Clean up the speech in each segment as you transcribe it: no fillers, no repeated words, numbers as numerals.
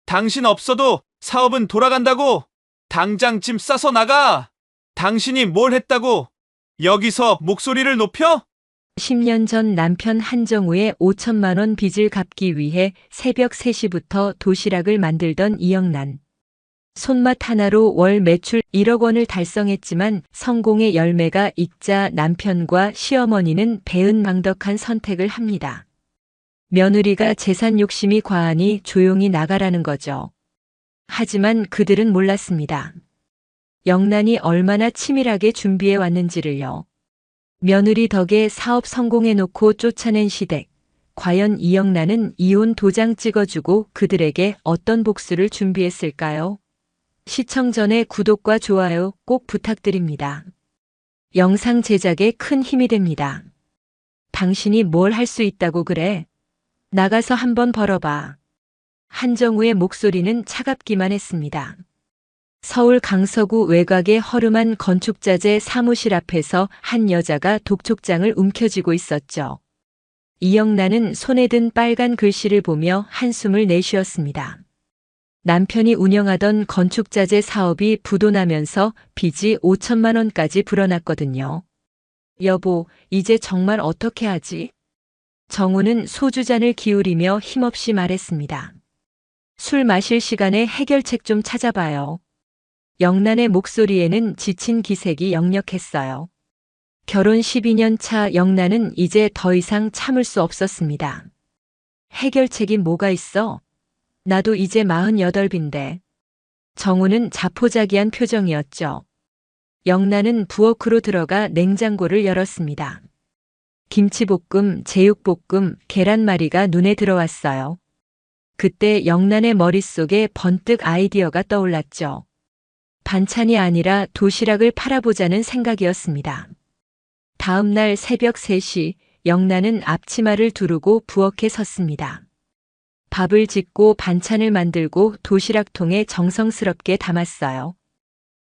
당신 없어도 사업은 돌아간다고. 당장 짐 싸서 나가. 당신이 뭘 했다고 여기서 목소리를 높여? 10년 전 남편 한정우의 5천만 원 빚을 갚기 위해 새벽 3시부터 도시락을 만들던 이영란. 손맛 하나로 월 매출 1억 원을 달성했지만 성공의 열매가 익자 남편과 시어머니는 배은망덕한 선택을 합니다. 며느리가 재산 욕심이 과하니 조용히 나가라는 거죠. 하지만 그들은 몰랐습니다. 영란이 얼마나 치밀하게 준비해 왔는지를요. 며느리 덕에 사업 성공해놓고 쫓아낸 시댁. 과연 이영란은 이혼 도장 찍어주고 그들에게 어떤 복수를 준비했을까요? 시청 전에 구독과 좋아요 꼭 부탁드립니다. 영상 제작에 큰 힘이 됩니다. 당신이 뭘 할 수 있다고 그래? 나가서 한번 벌어봐. 한정우의 목소리는 차갑기만 했습니다. 서울 강서구 외곽의 허름한 건축자재 사무실 앞에서 한 여자가 독촉장을 움켜쥐고 있었죠. 이영란은 손에 든 빨간 글씨를 보며 한숨을 내쉬었습니다. 남편이 운영하던 건축자재 사업이 부도나면서 빚이 5천만 원까지 불어났거든요. 여보, 이제 정말 어떻게 하지? 정우는 소주잔을 기울이며 힘없이 말했습니다. 술 마실 시간에 해결책 좀 찾아봐요. 영란의 목소리에는 지친 기색이 역력했어요. 결혼 12년 차 영란은 이제 더 이상 참을 수 없었습니다. 해결책이 뭐가 있어? 나도 이제 48인데. 정우는 자포자기한 표정이었죠. 영란은 부엌으로 들어가 냉장고를 열었습니다. 김치볶음, 제육볶음, 계란말이가 눈에 들어왔어요. 그때 영란의 머릿속에 번뜩 아이디어가 떠올랐죠. 반찬이 아니라 도시락을 팔아보자는 생각이었습니다. 다음 날 새벽 3시 영란은 앞치마를 두르고 부엌에 섰습니다. 밥을 짓고 반찬을 만들고 도시락통에 정성스럽게 담았어요.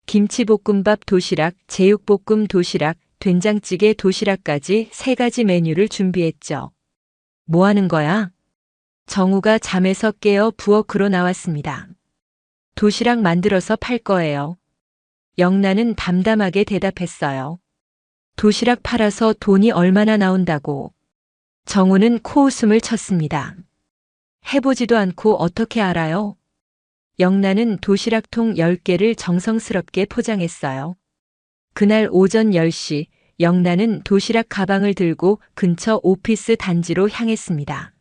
김치볶음밥 도시락, 제육볶음 도시락, 된장찌개 도시락까지 3가지 메뉴를 준비했죠. 뭐 하는 거야? 정우가 잠에서 깨어 부엌으로 나왔습니다. 도시락 만들어서 팔 거예요. 영란은 담담하게 대답했어요. 도시락 팔아서 돈이 얼마나 나온다고. 정우는 코웃음을 쳤습니다. 해보지도 않고 어떻게 알아요? 영란은 도시락통 10개를 정성스럽게 포장했어요. 그날 오전 10시 영란은 도시락 가방을 들고 근처 오피스 단지로 향했습니다.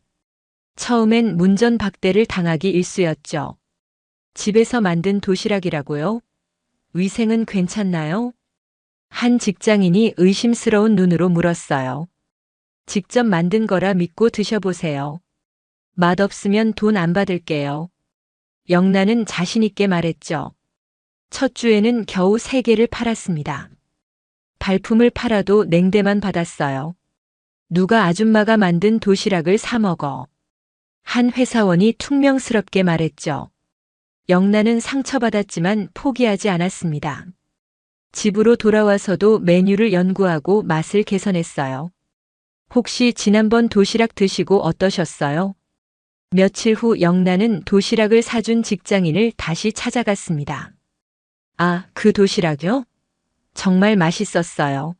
처음엔 문전박대를 당하기 일쑤였죠. 집에서 만든 도시락이라고요? 위생은 괜찮나요? 한 직장인이 의심스러운 눈으로 물었어요. 직접 만든 거라 믿고 드셔보세요. 맛없으면 돈 안 받을게요. 영란은 자신있게 말했죠. 첫 주에는 겨우 3개를 팔았습니다. 발품을 팔아도 냉대만 받았어요. 누가 아줌마가 만든 도시락을 사 먹어. 한 회사원이 퉁명스럽게 말했죠. 영란은 상처받았지만 포기하지 않았습니다. 집으로 돌아와서도 메뉴를 연구하고 맛을 개선했어요. 혹시 지난번 도시락 드시고 어떠셨어요? 며칠 후 영란은 도시락을 사준 직장인을 다시 찾아갔습니다. 아, 그 도시락이요? 정말 맛있었어요.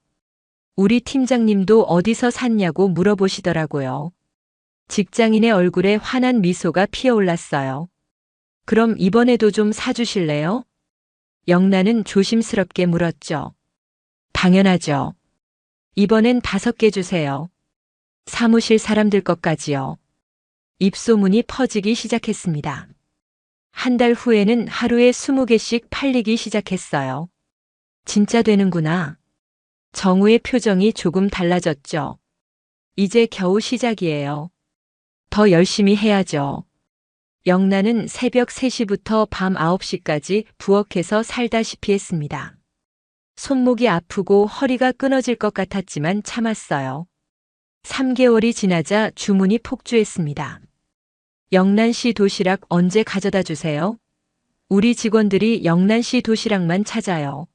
우리 팀장님도 어디서 샀냐고 물어보시더라고요. 직장인의 얼굴에 환한 미소가 피어올랐어요. 그럼 이번에도 좀 사주실래요? 영란은 조심스럽게 물었죠. 당연하죠. 이번엔 5개 주세요. 사무실 사람들 것까지요. 입소문이 퍼지기 시작했습니다. 한 달 후에는 하루에 20개씩 팔리기 시작했어요. 진짜 되는구나. 정우의 표정이 조금 달라졌죠. 이제 겨우 시작이에요. 더 열심히 해야죠. 영란은 새벽 3시부터 밤 9시까지 부엌에서 살다시피 했습니다. 손목이 아프고 허리가 끊어질 것 같았지만 참았어요. 3개월이 지나자 주문이 폭주했습니다. 영란 씨 도시락 언제 가져다 주세요? 우리 직원들이 영란 씨 도시락만 찾아요.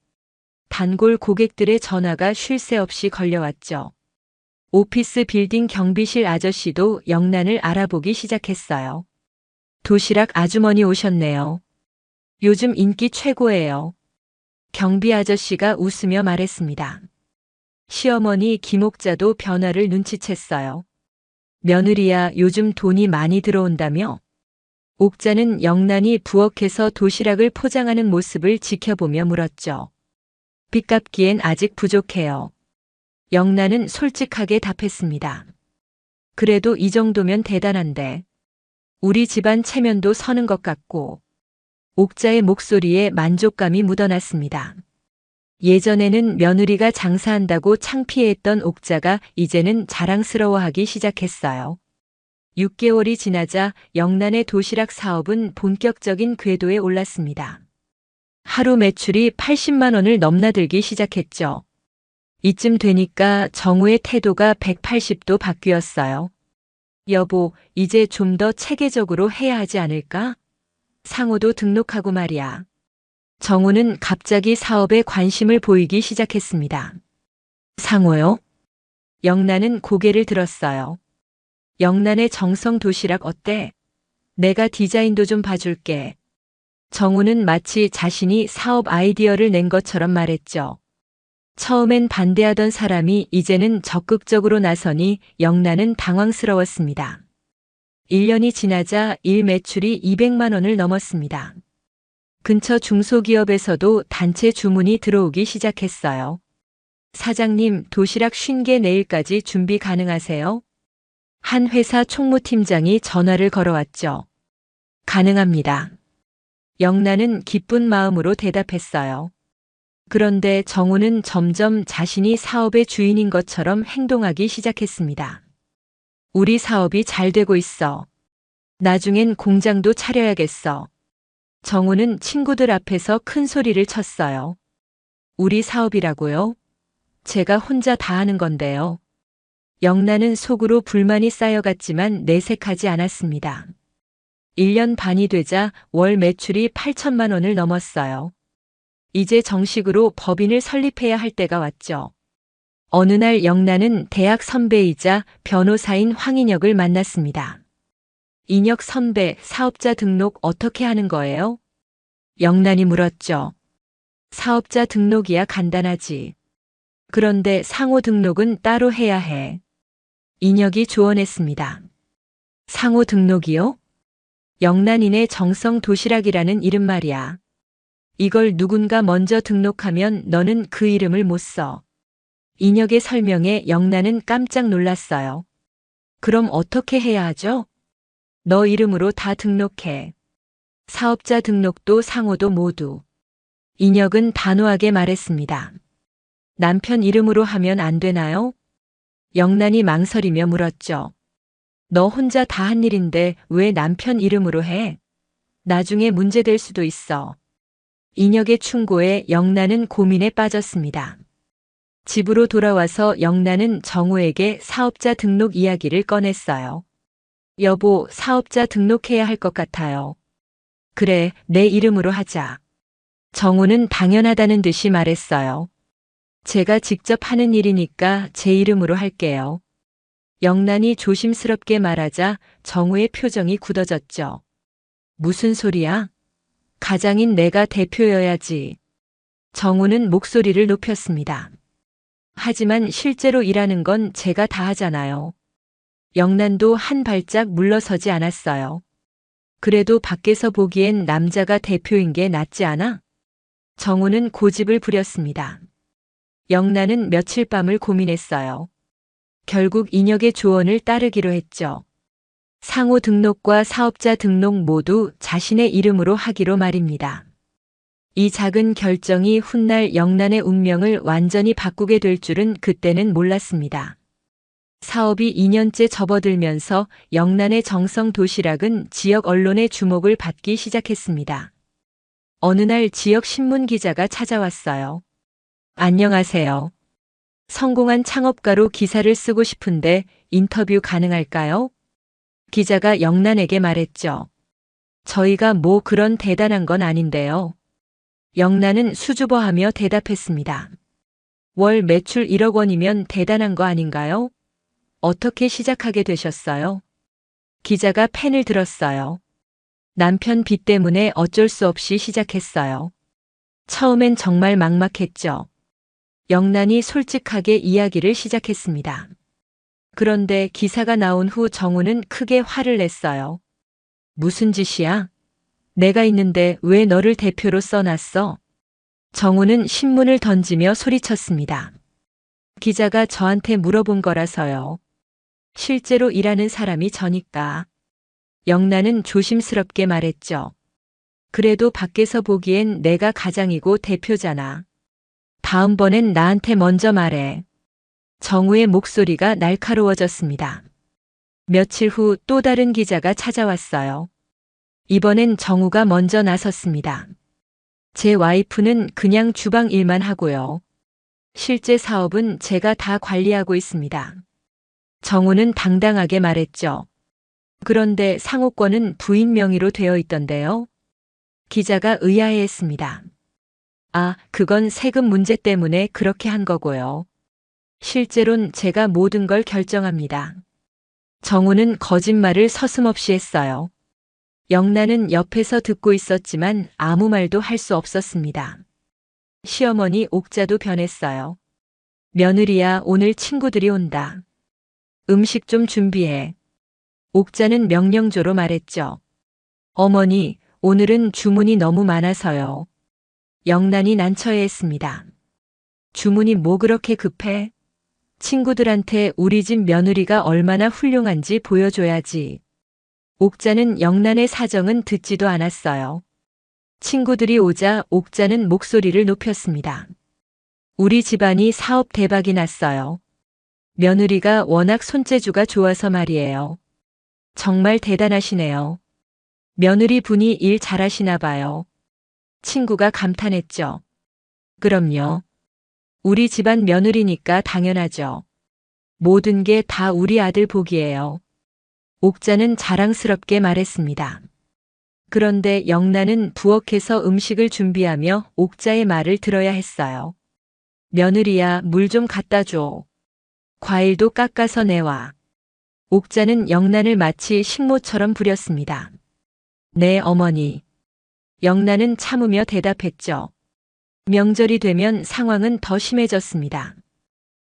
단골 고객들의 전화가 쉴 새 없이 걸려왔죠. 오피스 빌딩 경비실 아저씨도 영란을 알아보기 시작했어요. 도시락 아주머니 오셨네요. 요즘 인기 최고예요. 경비 아저씨가 웃으며 말했습니다. 시어머니 김옥자도 변화를 눈치챘어요. 며느리야, 요즘 돈이 많이 들어온다며? 옥자는 영란이 부엌에서 도시락을 포장하는 모습을 지켜보며 물었죠. 빚 갚기엔 아직 부족해요. 영란은 솔직하게 답했습니다. 그래도 이 정도면 대단한데. 우리 집안 체면도 서는 것 같고. 옥자의 목소리에 만족감이 묻어났습니다. 예전에는 며느리가 장사한다고 창피해했던 옥자가 이제는 자랑스러워하기 시작했어요. 6개월이 지나자 영란의 도시락 사업은 본격적인 궤도에 올랐습니다. 하루 매출이 80만 원을 넘나들기 시작했죠. 이쯤 되니까 정우의 태도가 180도 바뀌었어요. 여보, 이제 좀 더 체계적으로 해야 하지 않을까? 상호도 등록하고 말이야. 정우는 갑자기 사업에 관심을 보이기 시작했습니다. 상호요? 영란은 고개를 들었어요. 영란의 정성 도시락 어때? 내가 디자인도 좀 봐줄게. 정우는 마치 자신이 사업 아이디어를 낸 것처럼 말했죠. 처음엔 반대하던 사람이 이제는 적극적으로 나서니 영란은 당황스러웠습니다. 1년이 지나자 일 매출이 200만 원을 넘었습니다. 근처 중소기업에서도 단체 주문이 들어오기 시작했어요. 사장님, 도시락 50개 내일까지 준비 가능하세요? 한 회사 총무팀장이 전화를 걸어왔죠. 가능합니다. 영란은 기쁜 마음으로 대답했어요. 그런데 정우는 점점 자신이 사업의 주인인 것처럼 행동하기 시작했습니다. 우리 사업이 잘 되고 있어. 나중엔 공장도 차려야겠어. 정우는 친구들 앞에서 큰 소리를 쳤어요. 우리 사업이라고요? 제가 혼자 다 하는 건데요. 영란은 속으로 불만이 쌓여갔지만 내색하지 않았습니다. 1년 반이 되자 월 매출이 8천만 원을 넘었어요. 이제 정식으로 법인을 설립해야 할 때가 왔죠. 어느 날 영란은 대학 선배이자 변호사인 황인혁을 만났습니다. 인혁 선배, 사업자 등록 어떻게 하는 거예요? 영란이 물었죠. 사업자 등록이야 간단하지. 그런데 상호 등록은 따로 해야 해. 인혁이 조언했습니다. 상호 등록이요? 영란인의 정성 도시락이라는 이름 말이야. 이걸 누군가 먼저 등록하면 너는 그 이름을 못 써. 인혁의 설명에 영란은 깜짝 놀랐어요. 그럼 어떻게 해야 하죠? 너 이름으로 다 등록해. 사업자 등록도 상호도 모두. 인혁은 단호하게 말했습니다. 남편 이름으로 하면 안 되나요? 영란이 망설이며 물었죠. 너 혼자 다 한 일인데 왜 남편 이름으로 해? 나중에 문제될 수도 있어. 인혁의 충고에 영란은 고민에 빠졌습니다. 집으로 돌아와서 영란은 정우에게 사업자 등록 이야기를 꺼냈어요. 여보, 사업자 등록해야 할 것 같아요. 그래, 내 이름으로 하자. 정우는 당연하다는 듯이 말했어요. 제가 직접 하는 일이니까 제 이름으로 할게요. 영란이 조심스럽게 말하자 정우의 표정이 굳어졌죠. 무슨 소리야? 가장인 내가 대표여야지. 정우는 목소리를 높였습니다. 하지만 실제로 일하는 건 제가 다 하잖아요. 영란도 한 발짝 물러서지 않았어요. 그래도 밖에서 보기엔 남자가 대표인 게 낫지 않아? 정우는 고집을 부렸습니다. 영란은 며칠 밤을 고민했어요. 결국 인혁의 조언을 따르기로 했죠. 상호 등록과 사업자 등록 모두 자신의 이름으로 하기로 말입니다. 이 작은 결정이 훗날 영란의 운명을 완전히 바꾸게 될 줄은 그때는 몰랐습니다. 사업이 2년째 접어들면서 영란의 정성 도시락은 지역 언론의 주목을 받기 시작했습니다. 어느 날 지역 신문 기자가 찾아왔어요. 안녕하세요. 성공한 창업가로 기사를 쓰고 싶은데 인터뷰 가능할까요? 기자가 영란에게 말했죠. 저희가 뭐 그런 대단한 건 아닌데요. 영란은 수줍어하며 대답했습니다. 월 매출 1억 원이면 대단한 거 아닌가요? 어떻게 시작하게 되셨어요? 기자가 펜을 들었어요. 남편 빚 때문에 어쩔 수 없이 시작했어요. 처음엔 정말 막막했죠. 영란이 솔직하게 이야기를 시작했습니다. 그런데 기사가 나온 후 정우는 크게 화를 냈어요. 무슨 짓이야? 내가 있는데 왜 너를 대표로 써놨어? 정우는 신문을 던지며 소리쳤습니다. 기자가 저한테 물어본 거라서요. 실제로 일하는 사람이 저니까. 영란은 조심스럽게 말했죠. 그래도 밖에서 보기엔 내가 가장이고 대표잖아. 다음번엔 나한테 먼저 말해. 정우의 목소리가 날카로워졌습니다. 며칠 후 또 다른 기자가 찾아왔어요. 이번엔 정우가 먼저 나섰습니다. 제 와이프는 그냥 주방 일만 하고요. 실제 사업은 제가 다 관리하고 있습니다. 정우는 당당하게 말했죠. 그런데 상호권은 부인 명의로 되어 있던데요. 기자가 의아해했습니다. 아, 그건 세금 문제 때문에 그렇게 한 거고요. 실제론 제가 모든 걸 결정합니다. 정우는 거짓말을 서슴없이 했어요. 영란은 옆에서 듣고 있었지만 아무 말도 할 수 없었습니다. 시어머니 옥자도 변했어요. 며느리야, 오늘 친구들이 온다. 음식 좀 준비해. 옥자는 명령조로 말했죠. 어머니, 오늘은 주문이 너무 많아서요. 영란이 난처해했습니다. 주문이 뭐 그렇게 급해? 친구들한테 우리 집 며느리가 얼마나 훌륭한지 보여줘야지. 옥자는 영란의 사정은 듣지도 않았어요. 친구들이 오자 옥자는 목소리를 높였습니다. 우리 집안이 사업 대박이 났어요. 며느리가 워낙 손재주가 좋아서 말이에요. 정말 대단하시네요. 며느리 분이 일 잘하시나 봐요. 친구가 감탄했죠. 그럼요. 우리 집안 며느리니까 당연하죠. 모든 게 다 우리 아들 복이에요. 옥자는 자랑스럽게 말했습니다. 그런데 영란은 부엌에서 음식을 준비하며 옥자의 말을 들어야 했어요. 며느리야, 물 좀 갖다 줘. 과일도 깎아서 내와. 옥자는 영란을 마치 식모처럼 부렸습니다. 네, 어머니. 영란은 참으며 대답했죠. 명절이 되면 상황은 더 심해졌습니다.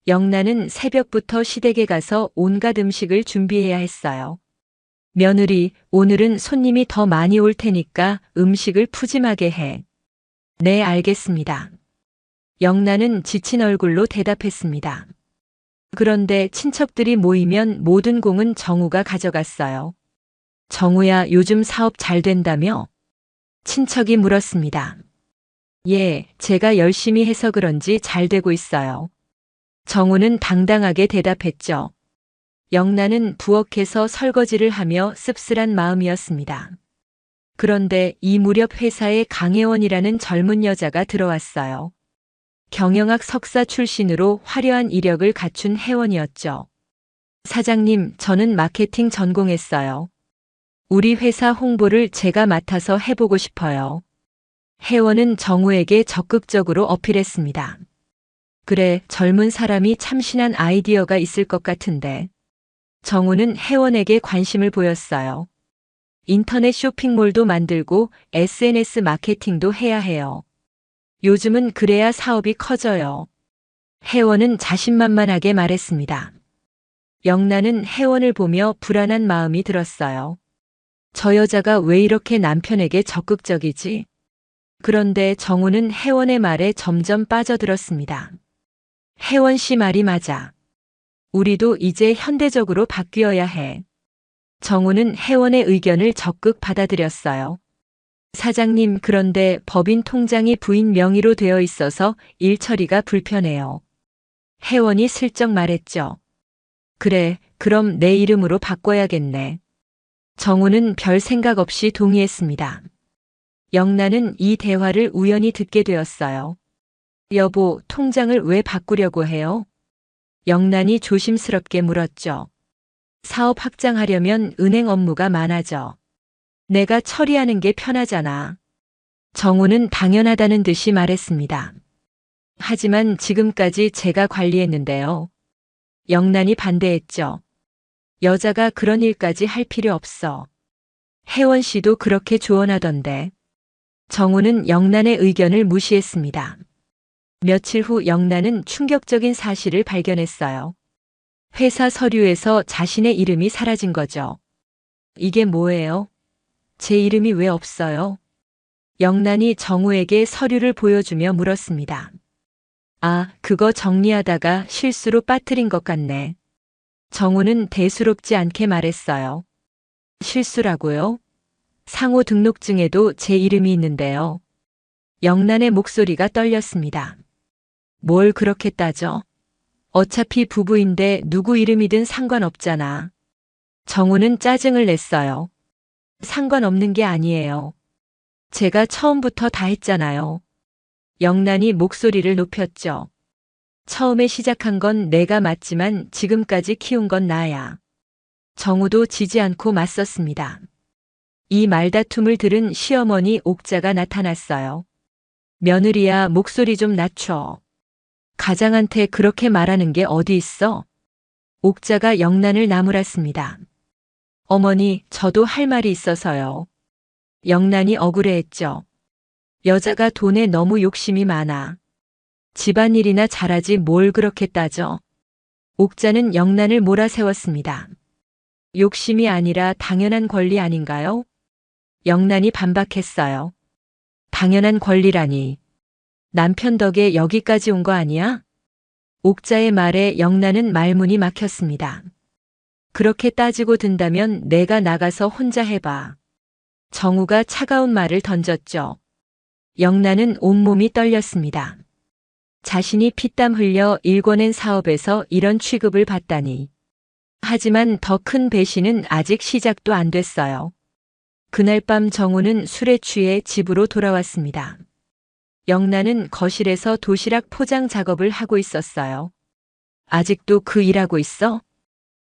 영란은 새벽부터 시댁에 가서 온갖 음식을 준비해야 했어요. 며느리, 오늘은 손님이 더 많이 올 테니까 음식을 푸짐하게 해. 네, 알겠습니다. 영란은 지친 얼굴로 대답했습니다. 그런데 친척들이 모이면 모든 공은 정우가 가져갔어요. 정우야, 요즘 사업 잘 된다며? 친척이 물었습니다. 예, 제가 열심히 해서 그런지 잘 되고 있어요. 정우는 당당하게 대답했죠. 영란은 부엌에서 설거지를 하며 씁쓸한 마음이었습니다. 그런데 이 무렵 회사에 강혜원이라는 젊은 여자가 들어왔어요. 경영학 석사 출신으로 화려한 이력을 갖춘 혜원이었죠. 사장님, 저는 마케팅 전공했어요. 우리 회사 홍보를 제가 맡아서 해보고 싶어요. 혜원은 정우에게 적극적으로 어필했습니다. 그래, 젊은 사람이 참신한 아이디어가 있을 것 같은데. 정우는 혜원에게 관심을 보였어요. 인터넷 쇼핑몰도 만들고 SNS 마케팅도 해야 해요. 요즘은 그래야 사업이 커져요. 혜원은 자신만만하게 말했습니다. 영란은 혜원을 보며 불안한 마음이 들었어요. 저 여자가 왜 이렇게 남편에게 적극적이지? 그런데 정우는 혜원의 말에 점점 빠져들었습니다. 혜원 씨 말이 맞아. 우리도 이제 현대적으로 바뀌어야 해. 정우는 혜원의 의견을 적극 받아들였어요. 사장님, 그런데 법인 통장이 부인 명의로 되어 있어서 일 처리가 불편해요. 혜원이 슬쩍 말했죠. 그래, 그럼 내 이름으로 바꿔야겠네. 정우는 별 생각 없이 동의했습니다. 영란은 이 대화를 우연히 듣게 되었어요. 여보, 통장을 왜 바꾸려고 해요? 영란이 조심스럽게 물었죠. 사업 확장하려면 은행 업무가 많아져. 내가 처리하는 게 편하잖아. 정우는 당연하다는 듯이 말했습니다. 하지만 지금까지 제가 관리했는데요. 영란이 반대했죠. 여자가 그런 일까지 할 필요 없어. 혜원 씨도 그렇게 조언하던데. 정우는 영란의 의견을 무시했습니다. 며칠 후 영란은 충격적인 사실을 발견했어요. 회사 서류에서 자신의 이름이 사라진 거죠. 이게 뭐예요? 제 이름이 왜 없어요? 영란이 정우에게 서류를 보여주며 물었습니다. 아, 그거 정리하다가 실수로 빠뜨린 것 같네. 정우는 대수롭지 않게 말했어요. 실수라고요? 상호 등록증에도 제 이름이 있는데요. 영란의 목소리가 떨렸습니다. 뭘 그렇게 따져? 어차피 부부인데 누구 이름이든 상관없잖아. 정우는 짜증을 냈어요. 상관없는 게 아니에요. 제가 처음부터 다 했잖아요. 영란이 목소리를 높였죠. 처음에 시작한 건 내가 맞지만 지금까지 키운 건 나야. 정우도 지지 않고 맞섰습니다. 이 말다툼을 들은 시어머니 옥자가 나타났어요. 며느리야, 목소리 좀 낮춰. 가장한테 그렇게 말하는 게 어디 있어? 옥자가 영란을 나무랐습니다. 어머니, 저도 할 말이 있어서요. 영란이 억울해했죠. 여자가 돈에 너무 욕심이 많아. 집안일이나 잘하지 뭘 그렇게 따져. 옥자는 영란을 몰아세웠습니다. 욕심이 아니라 당연한 권리 아닌가요? 영란이 반박했어요. 당연한 권리라니. 남편 덕에 여기까지 온 거 아니야? 옥자의 말에 영란은 말문이 막혔습니다. 그렇게 따지고 든다면 내가 나가서 혼자 해봐. 정우가 차가운 말을 던졌죠. 영란은 온몸이 떨렸습니다. 자신이 피땀 흘려 일궈낸 사업에서 이런 취급을 받다니. 하지만 더 큰 배신은 아직 시작도 안 됐어요. 그날 밤 정우는 술에 취해 집으로 돌아왔습니다. 영란은 거실에서 도시락 포장 작업을 하고 있었어요. 아직도 그 일하고 있어?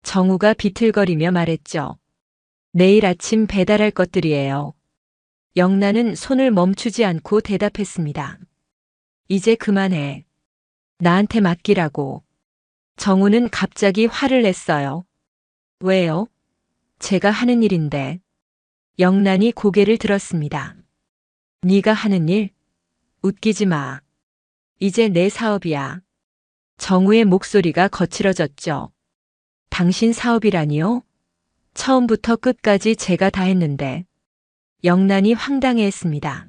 정우가 비틀거리며 말했죠. 내일 아침 배달할 것들이에요. 영란은 손을 멈추지 않고 대답했습니다. 이제 그만해. 나한테 맡기라고. 정우는 갑자기 화를 냈어요. 왜요? 제가 하는 일인데. 영란이 고개를 들었습니다. 네가 하는 일? 웃기지 마. 이제 내 사업이야. 정우의 목소리가 거칠어졌죠. 당신 사업이라니요? 처음부터 끝까지 제가 다 했는데. 영란이 황당해했습니다.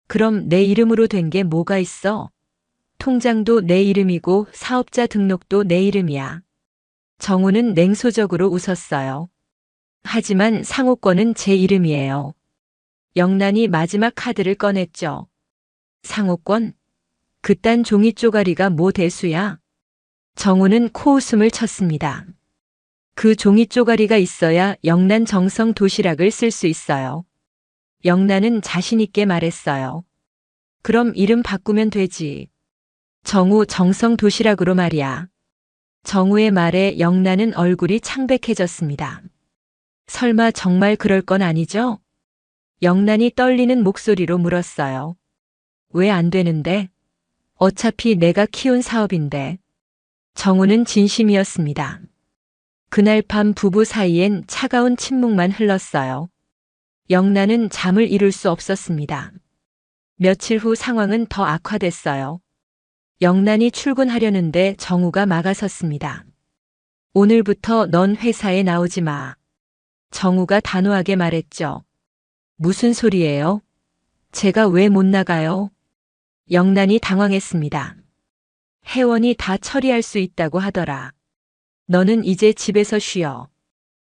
그럼 내 이름으로 된 게 뭐가 있어? 통장도 내 이름이고 사업자 등록도 내 이름이야. 정우는 냉소적으로 웃었어요. 하지만 상호권은 제 이름이에요. 영란이 마지막 카드를 꺼냈죠. 상호권? 그딴 종이 쪼가리가 뭐 대수야? 정우는 코웃음을 쳤습니다. 그 종이 쪼가리가 있어야 영란 정성 도시락을 쓸 수 있어요. 영란은 자신 있게 말했어요. 그럼 이름 바꾸면 되지. 정우 정성 도시락으로 말이야. 정우의 말에 영란은 얼굴이 창백해졌습니다. 설마 정말 그럴 건 아니죠? 영란이 떨리는 목소리로 물었어요. 왜 안 되는데? 어차피 내가 키운 사업인데. 정우는 진심이었습니다. 그날 밤 부부 사이엔 차가운 침묵만 흘렀어요. 영란은 잠을 이룰 수 없었습니다. 며칠 후 상황은 더 악화됐어요. 영란이 출근하려는데 정우가 막아섰습니다. 오늘부터 넌 회사에 나오지 마. 정우가 단호하게 말했죠. 무슨 소리예요? 제가 왜 못 나가요? 영란이 당황했습니다. 혜원이 다 처리할 수 있다고 하더라. 너는 이제 집에서 쉬어.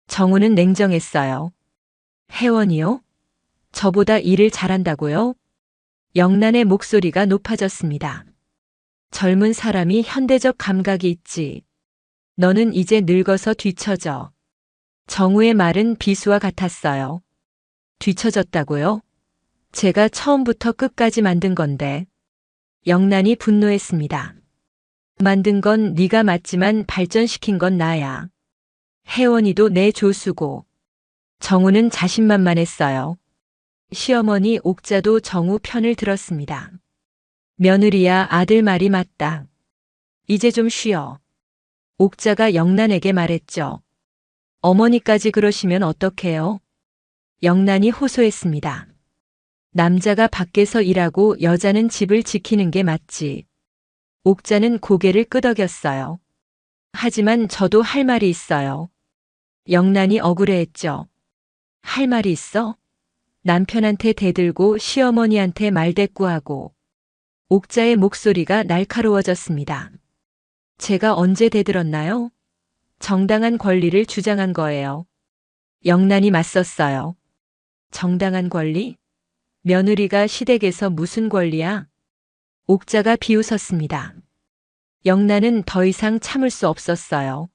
정우는 냉정했어요. 혜원이요? 저보다 일을 잘한다고요? 영란의 목소리가 높아졌습니다. 젊은 사람이 현대적 감각이 있지. 너는 이제 늙어서 뒤처져. 정우의 말은 비수와 같았어요. 뒤처졌다고요? 제가 처음부터 끝까지 만든 건데. 영란이 분노했습니다. 만든 건 네가 맞지만 발전시킨 건 나야. 혜원이도 내 조수고. 정우는 자신만만했어요. 시어머니 옥자도 정우 편을 들었습니다. 며느리야, 아들 말이 맞다. 이제 좀 쉬어. 옥자가 영란에게 말했죠. 어머니까지 그러시면 어떡해요? 영란이 호소했습니다. 남자가 밖에서 일하고 여자는 집을 지키는 게 맞지. 옥자는 고개를 끄덕였어요. 하지만 저도 할 말이 있어요. 영란이 억울해했죠. 할 말이 있어? 남편한테 대들고 시어머니한테 말대꾸하고. 옥자의 목소리가 날카로워졌습니다. 제가 언제 대들었나요? 정당한 권리를 주장한 거예요. 영란이 맞섰어요. 정당한 권리? 며느리가 시댁에서 무슨 권리야? 옥자가 비웃었습니다. 영란은 더 이상 참을 수 없었어요.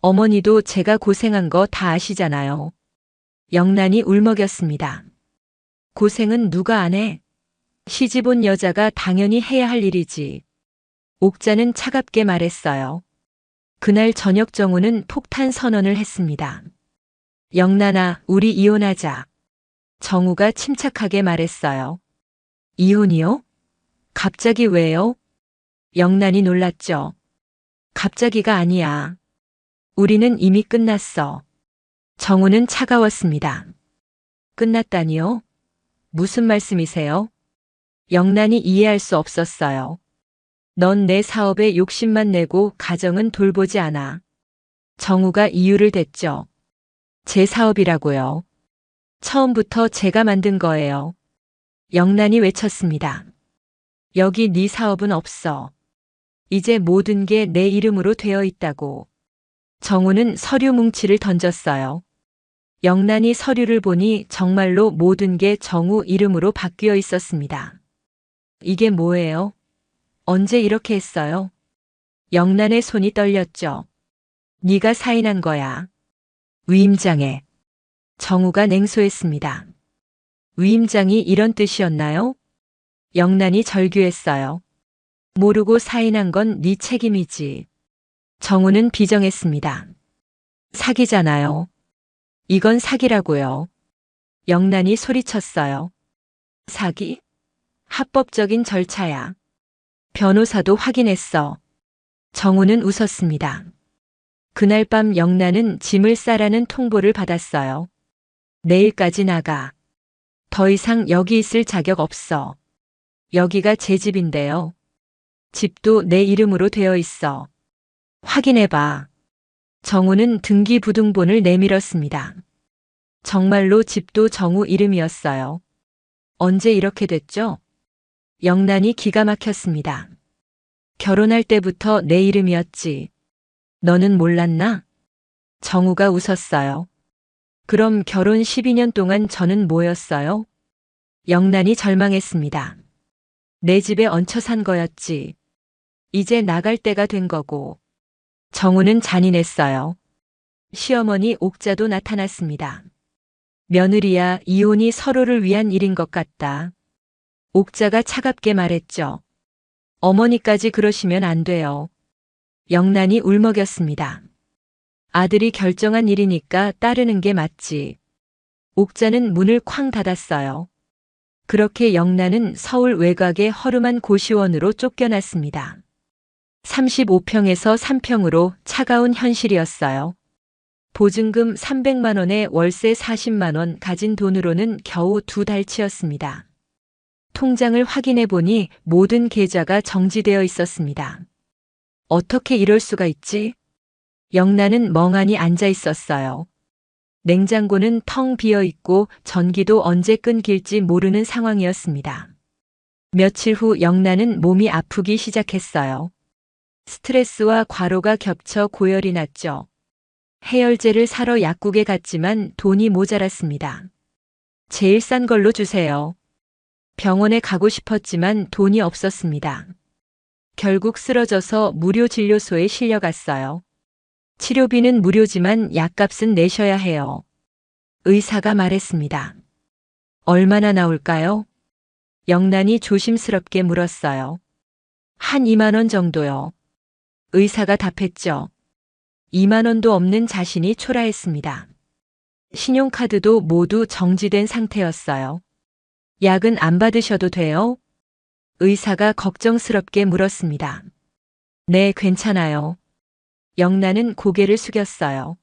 어머니도 제가 고생한 거 다 아시잖아요. 영란이 울먹였습니다. 고생은 누가 안 해? 시집 온 여자가 당연히 해야 할 일이지. 옥자는 차갑게 말했어요. 그날 저녁 정우는 폭탄 선언을 했습니다. 영란아, 우리 이혼하자. 정우가 침착하게 말했어요. 이혼이요? 갑자기 왜요? 영란이 놀랐죠. 갑자기가 아니야. 우리는 이미 끝났어. 정우는 차가웠습니다. 끝났다니요? 무슨 말씀이세요? 영란이 이해할 수 없었어요. 넌 내 사업에 욕심만 내고 가정은 돌보지 않아. 정우가 이유를 댔죠. 제 사업이라고요. 처음부터 제가 만든 거예요. 영란이 외쳤습니다. 여기 네 사업은 없어. 이제 모든 게 내 이름으로 되어 있다고. 정우는 서류 뭉치를 던졌어요. 영란이 서류를 보니 정말로 모든 게 정우 이름으로 바뀌어 있었습니다. 이게 뭐예요? 언제 이렇게 했어요? 영란의 손이 떨렸죠. 네가 사인한 거야. 위임장에. 정우가 냉소했습니다. 위임장이 이런 뜻이었나요? 영란이 절규했어요. 모르고 사인한 건 네 책임이지. 정우는 비정했습니다. 사기잖아요. 이건 사기라고요. 영란이 소리쳤어요. 사기? 합법적인 절차야. 변호사도 확인했어. 정우는 웃었습니다. 그날 밤 영란은 짐을 싸라는 통보를 받았어요. 내일까지 나가. 더 이상 여기 있을 자격 없어. 여기가 제 집인데요. 집도 내 이름으로 되어 있어. 확인해봐. 정우는 등기부등본을 내밀었습니다. 정말로 집도 정우 이름이었어요. 언제 이렇게 됐죠? 영란이 기가 막혔습니다. 결혼할 때부터 내 이름이었지. 너는 몰랐나? 정우가 웃었어요. 그럼 결혼 12년 동안 저는 뭐였어요? 영란이 절망했습니다. 내 집에 얹혀 산 거였지. 이제 나갈 때가 된 거고. 정우는 잔인했어요. 시어머니 옥자도 나타났습니다. 며느리야, 이혼이 서로를 위한 일인 것 같다. 옥자가 차갑게 말했죠. 어머니까지 그러시면 안 돼요. 영란이 울먹였습니다. 아들이 결정한 일이니까 따르는 게 맞지. 옥자는 문을 쾅 닫았어요. 그렇게 영란은 서울 외곽의 허름한 고시원으로 쫓겨났습니다. 35평에서 3평으로 차가운 현실이었어요. 보증금 300만 원에 월세 40만 원 가진 돈으로는 겨우 2달치였습니다. 통장을 확인해 보니 모든 계좌가 정지되어 있었습니다. 어떻게 이럴 수가 있지? 영란은 멍하니 앉아 있었어요. 냉장고는 텅 비어 있고 전기도 언제 끊길지 모르는 상황이었습니다. 며칠 후 영란은 몸이 아프기 시작했어요. 스트레스와 과로가 겹쳐 고열이 났죠. 해열제를 사러 약국에 갔지만 돈이 모자랐습니다. 제일 싼 걸로 주세요. 병원에 가고 싶었지만 돈이 없었습니다. 결국 쓰러져서 무료 진료소에 실려갔어요. 치료비는 무료지만 약값은 내셔야 해요. 의사가 말했습니다. 얼마나 나올까요? 영란이 조심스럽게 물었어요. 한 2만 원 정도요. 의사가 답했죠. 2만 원도 없는 자신이 초라했습니다. 신용카드도 모두 정지된 상태였어요. 약은 안 받으셔도 돼요? 의사가 걱정스럽게 물었습니다. 네, 괜찮아요. 영란은 고개를 숙였어요.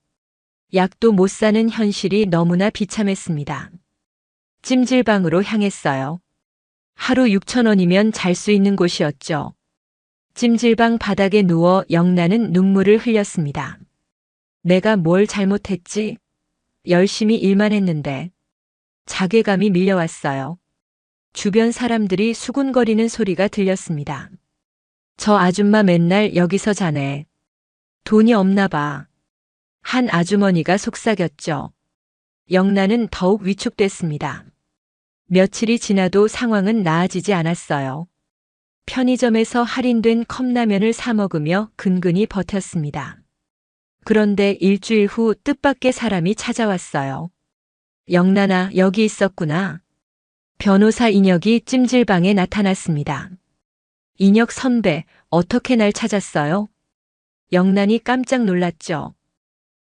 약도 못 사는 현실이 너무나 비참했습니다. 찜질방으로 향했어요. 하루 6,000원이면 잘 수 있는 곳이었죠. 찜질방 바닥에 누워 영란은 눈물을 흘렸습니다. 내가 뭘 잘못했지? 열심히 일만 했는데. 자괴감이 밀려왔어요. 주변 사람들이 수군거리는 소리가 들렸습니다. 저 아줌마 맨날 여기서 자네. 돈이 없나 봐. 한 아주머니가 속삭였죠. 영란은 더욱 위축됐습니다. 며칠이 지나도 상황은 나아지지 않았어요. 편의점에서 할인된 컵라면을 사 먹으며 근근히 버텼습니다. 그런데 일주일 후 뜻밖의 사람이 찾아왔어요. 영란아, 여기 있었구나. 변호사 인혁이 찜질방에 나타났습니다. 인혁 선배, 어떻게 날 찾았어요? 영란이 깜짝 놀랐죠.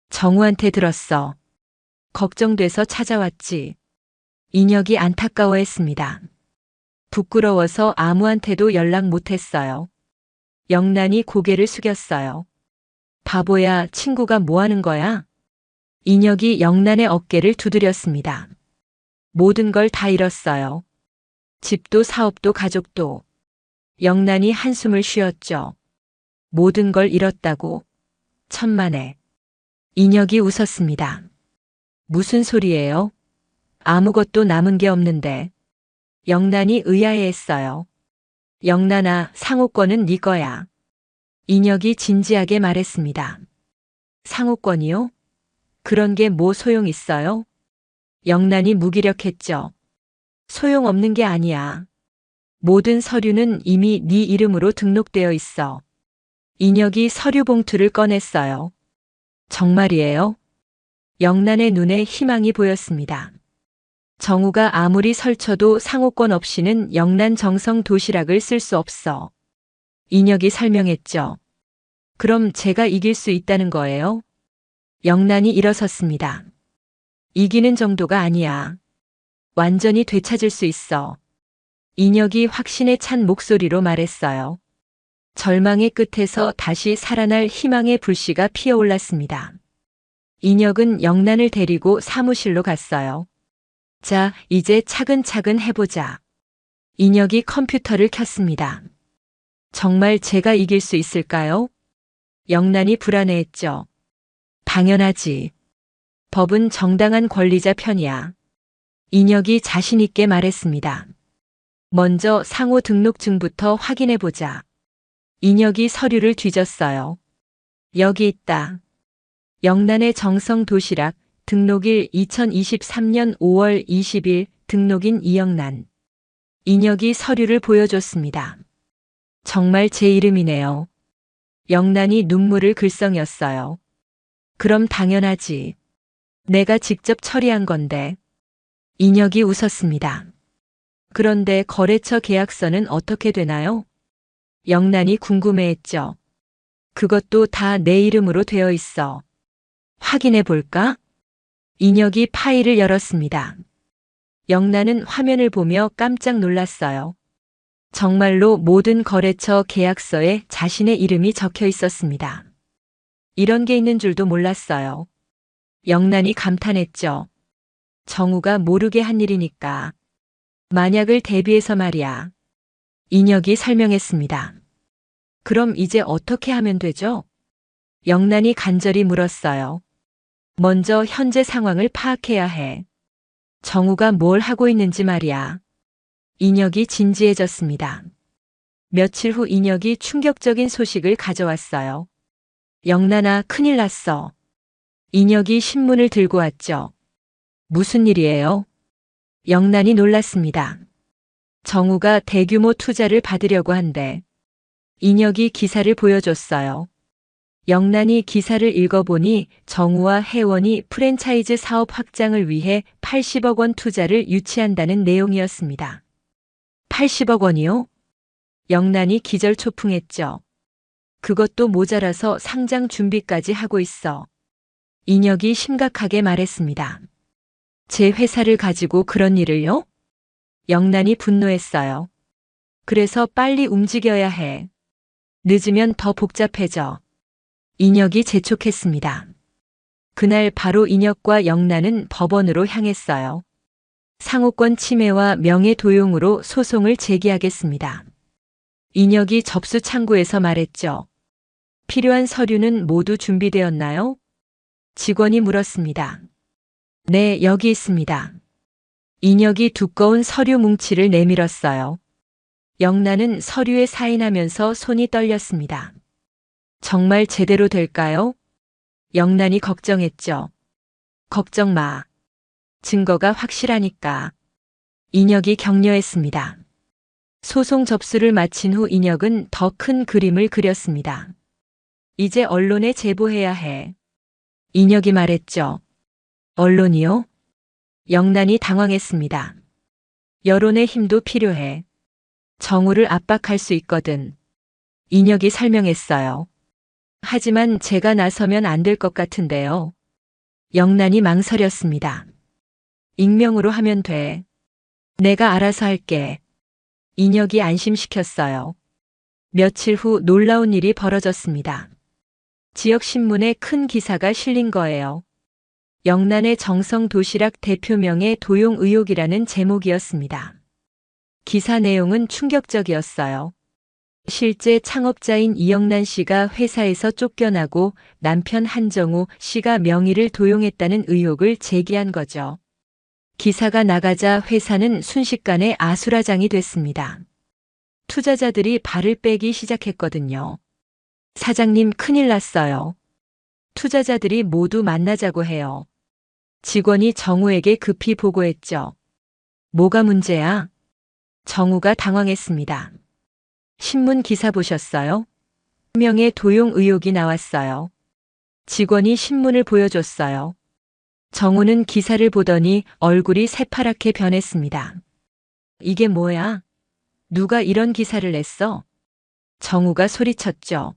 정우한테 들었어. 걱정돼서 찾아왔지. 인혁이 안타까워했습니다. 부끄러워서 아무한테도 연락 못했어요. 영란이 고개를 숙였어요. 바보야, 친구가 뭐 하는 거야? 인혁이 영란의 어깨를 두드렸습니다. 모든 걸 다 잃었어요. 집도 사업도 가족도. 영란이 한숨을 쉬었죠. 모든 걸 잃었다고. 천만에. 인혁이 웃었습니다. 무슨 소리예요? 아무것도 남은 게 없는데. 영란이 의아해했어요. 영란아, 상호권은 네 거야. 인혁이 진지하게 말했습니다. 상호권이요? 그런 게 뭐 소용 있어요? 영란이 무기력했죠. 소용없는 게 아니야. 모든 서류는 이미 네 이름으로 등록되어 있어. 인혁이 서류 봉투를 꺼냈어요. 정말이에요? 영란의 눈에 희망이 보였습니다. 정우가 아무리 설쳐도 상호권 없이는 영란 정성 도시락을 쓸 수 없어. 인혁이 설명했죠. 그럼 제가 이길 수 있다는 거예요? 영란이 일어섰습니다. 이기는 정도가 아니야. 완전히 되찾을 수 있어. 인혁이 확신에 찬 목소리로 말했어요. 절망의 끝에서 다시 살아날 희망의 불씨가 피어올랐습니다. 인혁은 영란을 데리고 사무실로 갔어요. 자, 이제 차근차근 해보자. 인혁이 컴퓨터를 켰습니다. 정말 제가 이길 수 있을까요? 영란이 불안해했죠. 당연하지. 법은 정당한 권리자 편이야. 인혁이 자신 있게 말했습니다. 먼저 상호 등록증부터 확인해보자. 인혁이 서류를 뒤졌어요. 여기 있다. 영란의 정성 도시락, 등록일 2023년 5월 20일, 등록인 이영란. 인혁이 서류를 보여줬습니다. 정말 제 이름이네요. 영란이 눈물을 글썽였어요. 그럼 당연하지. 내가 직접 처리한 건데. 인혁이 웃었습니다. 그런데 거래처 계약서는 어떻게 되나요? 영란이 궁금해했죠. 그것도 다 내 이름으로 되어 있어. 확인해 볼까? 인혁이 파일을 열었습니다. 영란은 화면을 보며 깜짝 놀랐어요. 정말로 모든 거래처 계약서에 자신의 이름이 적혀 있었습니다. 이런 게 있는 줄도 몰랐어요. 영란이 감탄했죠. 정우가 모르게 한 일이니까. 만약을 대비해서 말이야. 인혁이 설명했습니다. 그럼 이제 어떻게 하면 되죠? 영란이 간절히 물었어요. 먼저 현재 상황을 파악해야 해. 정우가 뭘 하고 있는지 말이야. 인혁이 진지해졌습니다. 며칠 후 인혁이 충격적인 소식을 가져왔어요. 영란아, 큰일 났어. 인혁이 신문을 들고 왔죠. 무슨 일이에요? 영란이 놀랐습니다. 정우가 대규모 투자를 받으려고 한대. 인혁이 기사를 보여줬어요. 영란이 기사를 읽어보니 정우와 혜원이 프랜차이즈 사업 확장을 위해 80억 원 투자를 유치한다는 내용이었습니다. 80억 원이요? 영란이 기절초풍했죠. 그것도 모자라서 상장 준비까지 하고 있어. 인혁이 심각하게 말했습니다. 제 회사를 가지고 그런 일을요? 영란이 분노했어요. 그래서 빨리 움직여야 해. 늦으면 더 복잡해져. 인혁이 재촉했습니다. 그날 바로 인혁과 영란은 법원으로 향했어요. 상호권 침해와 명예 도용으로 소송을 제기하겠습니다. 인혁이 접수 창구에서 말했죠. 필요한 서류는 모두 준비되었나요? 직원이 물었습니다. 네, 여기 있습니다. 인혁이 두꺼운 서류 뭉치를 내밀었어요. 영란은 서류에 사인하면서 손이 떨렸습니다. 정말 제대로 될까요? 영란이 걱정했죠. 걱정 마. 증거가 확실하니까. 인혁이 격려했습니다. 소송 접수를 마친 후 인혁은 더 큰 그림을 그렸습니다. 이제 언론에 제보해야 해. 인혁이 말했죠. 언론이요? 영란이 당황했습니다. 여론의 힘도 필요해. 정우를 압박할 수 있거든. 인혁이 설명했어요. 하지만 제가 나서면 안 될 것 같은데요. 영란이 망설였습니다. 익명으로 하면 돼. 내가 알아서 할게. 인혁이 안심시켰어요. 며칠 후 놀라운 일이 벌어졌습니다. 지역신문에 큰 기사가 실린 거예요. 영란의 정성 도시락 대표명의 도용 의혹이라는 제목이었습니다. 기사 내용은 충격적이었어요. 실제 창업자인 이영란 씨가 회사에서 쫓겨나고 남편 한정우 씨가 명의를 도용했다는 의혹을 제기한 거죠. 기사가 나가자 회사는 순식간에 아수라장이 됐습니다. 투자자들이 발을 빼기 시작했거든요. 사장님 큰일 났어요. 투자자들이 모두 만나자고 해요. 직원이 정우에게 급히 보고했죠. 뭐가 문제야? 정우가 당황했습니다. 신문 기사 보셨어요? 명의 도용 의혹이 나왔어요. 직원이 신문을 보여줬어요. 정우는 기사를 보더니 얼굴이 새파랗게 변했습니다. 이게 뭐야? 누가 이런 기사를 냈어? 정우가 소리쳤죠.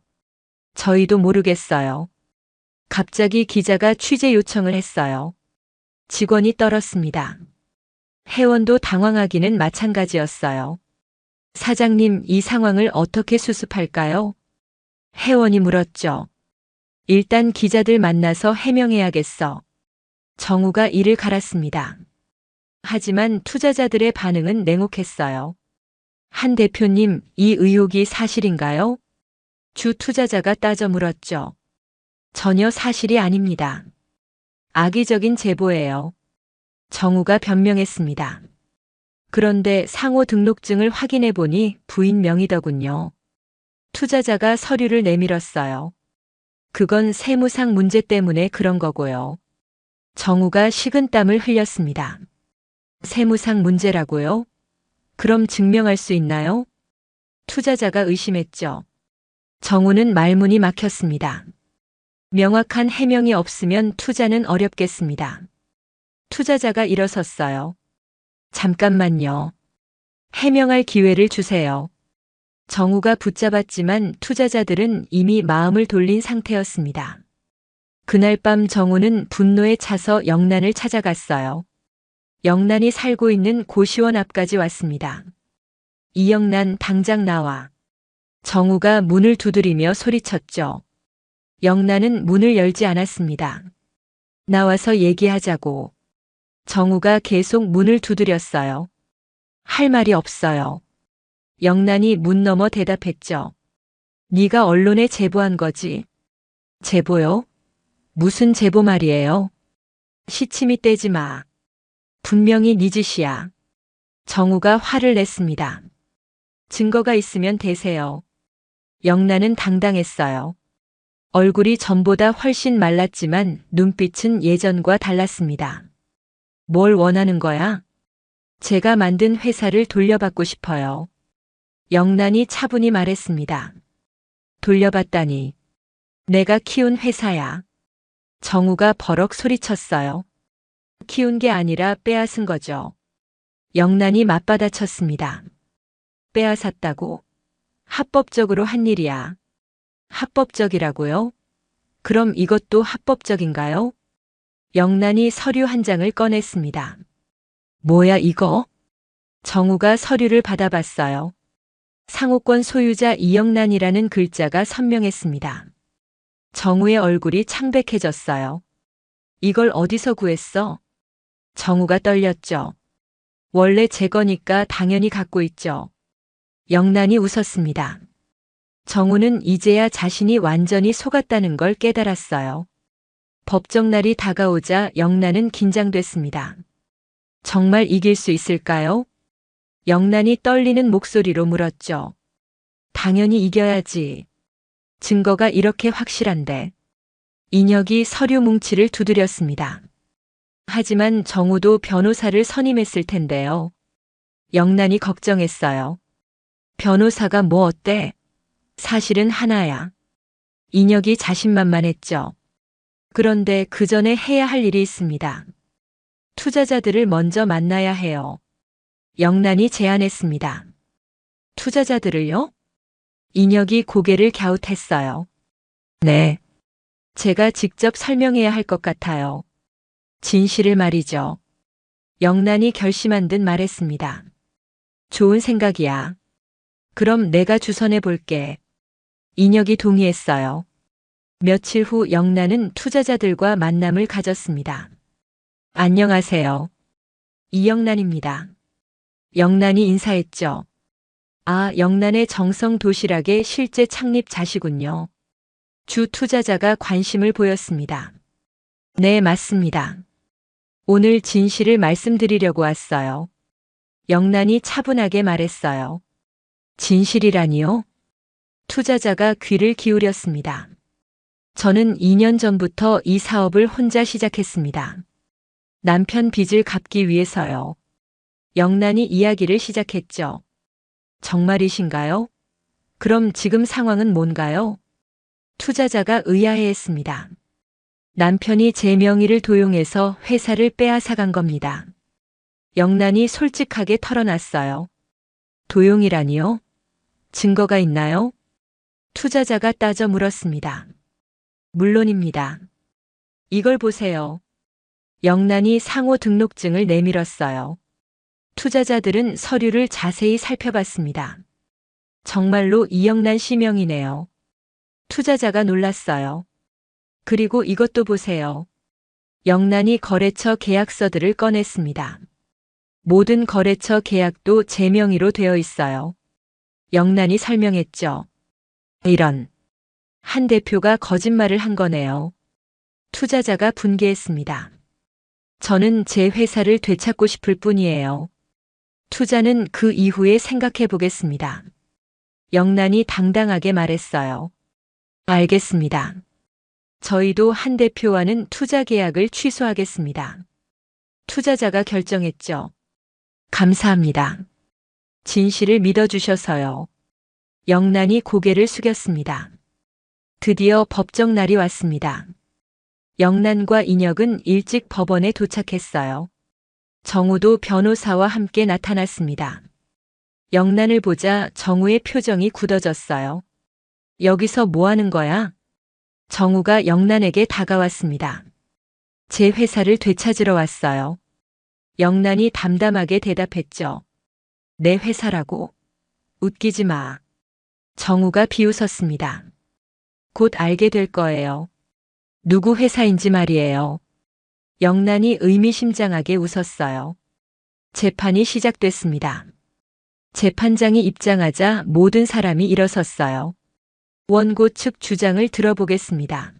저희도 모르겠어요. 갑자기 기자가 취재 요청을 했어요. 직원이 떨었습니다. 회원도 당황하기는 마찬가지였어요. 사장님, 이 상황을 어떻게 수습할까요? 회원이 물었죠. 일단 기자들 만나서 해명해야겠어. 정우가 이를 갈았습니다. 하지만 투자자들의 반응은 냉혹했어요. 한 대표님, 이 의혹이 사실인가요? 주 투자자가 따져 물었죠. 전혀 사실이 아닙니다. 악의적인 제보예요. 정우가 변명했습니다. 그런데 상호 등록증을 확인해 보니 부인 명의더군요. 투자자가 서류를 내밀었어요. 그건 세무상 문제 때문에 그런 거고요. 정우가 식은땀을 흘렸습니다. 세무상 문제라고요? 그럼 증명할 수 있나요? 투자자가 의심했죠. 정우는 말문이 막혔습니다. 명확한 해명이 없으면 투자는 어렵겠습니다. 투자자가 일어섰어요. 잠깐만요. 해명할 기회를 주세요. 정우가 붙잡았지만 투자자들은 이미 마음을 돌린 상태였습니다. 그날 밤 정우는 분노에 차서 영란을 찾아갔어요. 영란이 살고 있는 고시원 앞까지 왔습니다. 이영란, 당장 나와. 정우가 문을 두드리며 소리쳤죠. 영란은 문을 열지 않았습니다. 나와서 얘기하자고. 정우가 계속 문을 두드렸어요. 할 말이 없어요. 영란이 문 너머 대답했죠. 네가 언론에 제보한 거지. 제보요? 무슨 제보 말이에요? 시치미 떼지 마. 분명히 네 짓이야. 정우가 화를 냈습니다. 증거가 있으면 대세요. 영란은 당당했어요. 얼굴이 전보다 훨씬 말랐지만 눈빛은 예전과 달랐습니다. 뭘 원하는 거야? 제가 만든 회사를 돌려받고 싶어요. 영란이 차분히 말했습니다. 돌려받다니. 내가 키운 회사야. 정우가 버럭 소리쳤어요. 키운 게 아니라 빼앗은 거죠. 영란이 맞받아쳤습니다. 빼앗았다고? 합법적으로 한 일이야. 합법적이라고요? 그럼 이것도 합법적인가요? 영란이 서류 한 장을 꺼냈습니다. 뭐야 이거? 정우가 서류를 받아봤어요. 상호권 소유자 이영란이라는 글자가 선명했습니다. 정우의 얼굴이 창백해졌어요. 이걸 어디서 구했어? 정우가 떨렸죠. 원래 제 거니까 당연히 갖고 있죠. 영란이 웃었습니다. 정우는 이제야 자신이 완전히 속았다는 걸 깨달았어요. 법정 날이 다가오자 영란은 긴장됐습니다. 정말 이길 수 있을까요? 영란이 떨리는 목소리로 물었죠. 당연히 이겨야지. 증거가 이렇게 확실한데. 인혁이 서류 뭉치를 두드렸습니다. 하지만 정우도 변호사를 선임했을 텐데요. 영란이 걱정했어요. 변호사가 뭐 어때? 사실은 하나야. 인혁이 자신만만했죠. 그런데 그 전에 해야 할 일이 있습니다. 투자자들을 먼저 만나야 해요. 영란이 제안했습니다. 투자자들을요? 인혁이 고개를 갸웃했어요. 네. 제가 직접 설명해야 할 것 같아요. 진실을 말이죠. 영란이 결심한 듯 말했습니다. 좋은 생각이야. 그럼 내가 주선해 볼게. 인혁이 동의했어요. 며칠 후 영란은 투자자들과 만남을 가졌습니다. 안녕하세요. 이영란입니다. 영란이 인사했죠. 아, 영란의 정성 도시락의 실제 창립자시군요. 주 투자자가 관심을 보였습니다. 네, 맞습니다. 오늘 진실을 말씀드리려고 왔어요. 영란이 차분하게 말했어요. 진실이라니요? 투자자가 귀를 기울였습니다. 저는 2년 전부터 이 사업을 혼자 시작했습니다. 남편 빚을 갚기 위해서요. 영란이 이야기를 시작했죠. 정말이신가요? 그럼 지금 상황은 뭔가요? 투자자가 의아해했습니다. 남편이 제 명의를 도용해서 회사를 빼앗아간 겁니다. 영란이 솔직하게 털어놨어요. 도용이라니요? 증거가 있나요? 투자자가 따져 물었습니다. 물론입니다. 이걸 보세요. 영란이 상호 등록증을 내밀었어요. 투자자들은 서류를 자세히 살펴봤습니다. 정말로 이영란 씨 명이네요. 투자자가 놀랐어요. 그리고 이것도 보세요. 영란이 거래처 계약서들을 꺼냈습니다. 모든 거래처 계약도 제 명의로 되어 있어요. 영란이 설명했죠. 이런. 한 대표가 거짓말을 한 거네요. 투자자가 분개했습니다. 저는 제 회사를 되찾고 싶을 뿐이에요. 투자는 그 이후에 생각해 보겠습니다. 영란이 당당하게 말했어요. 알겠습니다. 저희도 한 대표와는 투자 계약을 취소하겠습니다. 투자자가 결정했죠. 감사합니다. 진실을 믿어주셔서요. 영란이 고개를 숙였습니다. 드디어 법정 날이 왔습니다. 영란과 인혁은 일찍 법원에 도착했어요. 정우도 변호사와 함께 나타났습니다. 영란을 보자 정우의 표정이 굳어졌어요. 여기서 뭐 하는 거야? 정우가 영란에게 다가왔습니다. 제 회사를 되찾으러 왔어요. 영란이 담담하게 대답했죠. 내 회사라고? 웃기지 마. 정우가 비웃었습니다. 곧 알게 될 거예요. 누구 회사인지 말이에요. 영란이 의미심장하게 웃었어요. 재판이 시작됐습니다. 재판장이 입장하자 모든 사람이 일어섰어요. 원고 측 주장을 들어보겠습니다.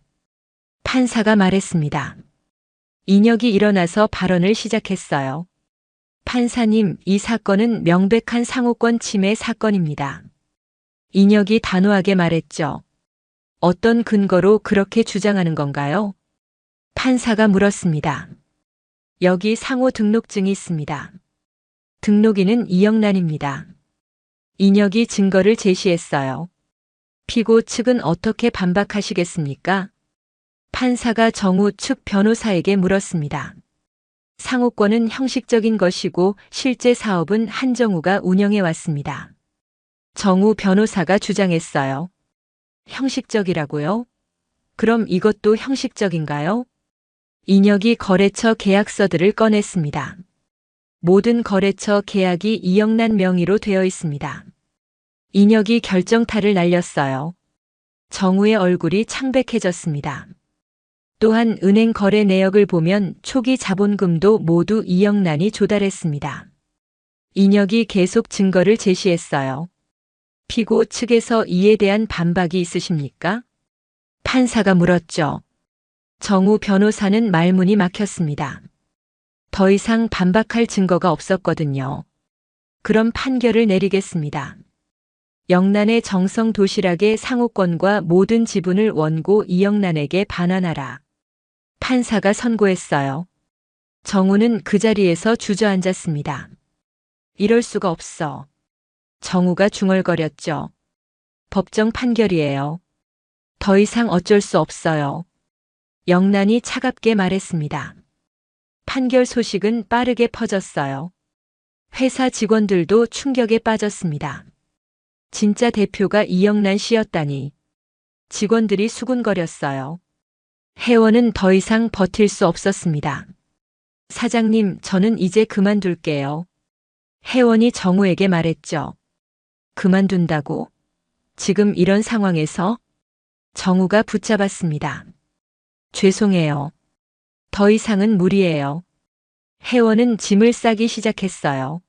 판사가 말했습니다. 인혁이 일어나서 발언을 시작했어요. 판사님, 이 사건은 명백한 상호권 침해 사건입니다. 인혁이 단호하게 말했죠. 어떤 근거로 그렇게 주장하는 건가요? 판사가 물었습니다. 여기 상호 등록증이 있습니다. 등록인은 이영란입니다. 인혁이 증거를 제시했어요. 피고 측은 어떻게 반박하시겠습니까? 판사가 정우 측 변호사에게 물었습니다. 상호권은 형식적인 것이고 실제 사업은 한정우가 운영해 왔습니다. 정우 변호사가 주장했어요. 형식적이라고요? 그럼 이것도 형식적인가요? 인혁이 거래처 계약서들을 꺼냈습니다. 모든 거래처 계약이 이영란 명의로 되어 있습니다. 인혁이 결정타를 날렸어요. 정우의 얼굴이 창백해졌습니다. 또한 은행 거래 내역을 보면 초기 자본금도 모두 이영란이 조달했습니다. 인혁이 계속 증거를 제시했어요. 피고 측에서 이에 대한 반박이 있으십니까? 판사가 물었죠. 정우 변호사는 말문이 막혔습니다. 더 이상 반박할 증거가 없었거든요. 그럼 판결을 내리겠습니다. 영란의 정성 도시락의 상호권과 모든 지분을 원고 이영란에게 반환하라. 판사가 선고했어요. 정우는 그 자리에서 주저앉았습니다. 이럴 수가 없어. 정우가 중얼거렸죠. 법정 판결이에요. 더 이상 어쩔 수 없어요. 영란이 차갑게 말했습니다. 판결 소식은 빠르게 퍼졌어요. 회사 직원들도 충격에 빠졌습니다. 진짜 대표가 이영란 씨였다니. 직원들이 수군거렸어요. 회원은 더 이상 버틸 수 없었습니다. 사장님, 저는 이제 그만둘게요. 회원이 정우에게 말했죠. 그만둔다고? 지금 이런 상황에서? 정우가 붙잡았습니다. 죄송해요. 더 이상은 무리예요. 회원은 짐을 싸기 시작했어요.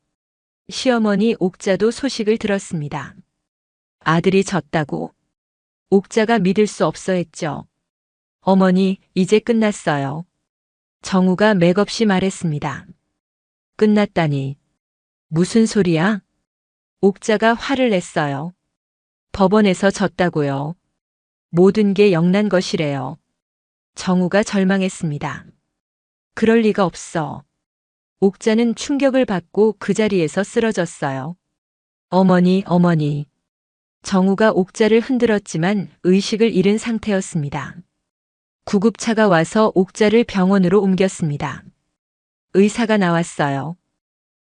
시어머니 옥자도 소식을 들었습니다. 아들이 졌다고. 옥자가 믿을 수 없어 했죠. 어머니, 이제 끝났어요. 정우가 맥없이 말했습니다. 끝났다니. 무슨 소리야? 옥자가 화를 냈어요. 법원에서 졌다고요. 모든 게 영란 것이래요. 정우가 절망했습니다. 그럴 리가 없어. 옥자는 충격을 받고 그 자리에서 쓰러졌어요. 어머니, 어머니. 정우가 옥자를 흔들었지만 의식을 잃은 상태였습니다. 구급차가 와서 옥자를 병원으로 옮겼습니다. 의사가 나왔어요.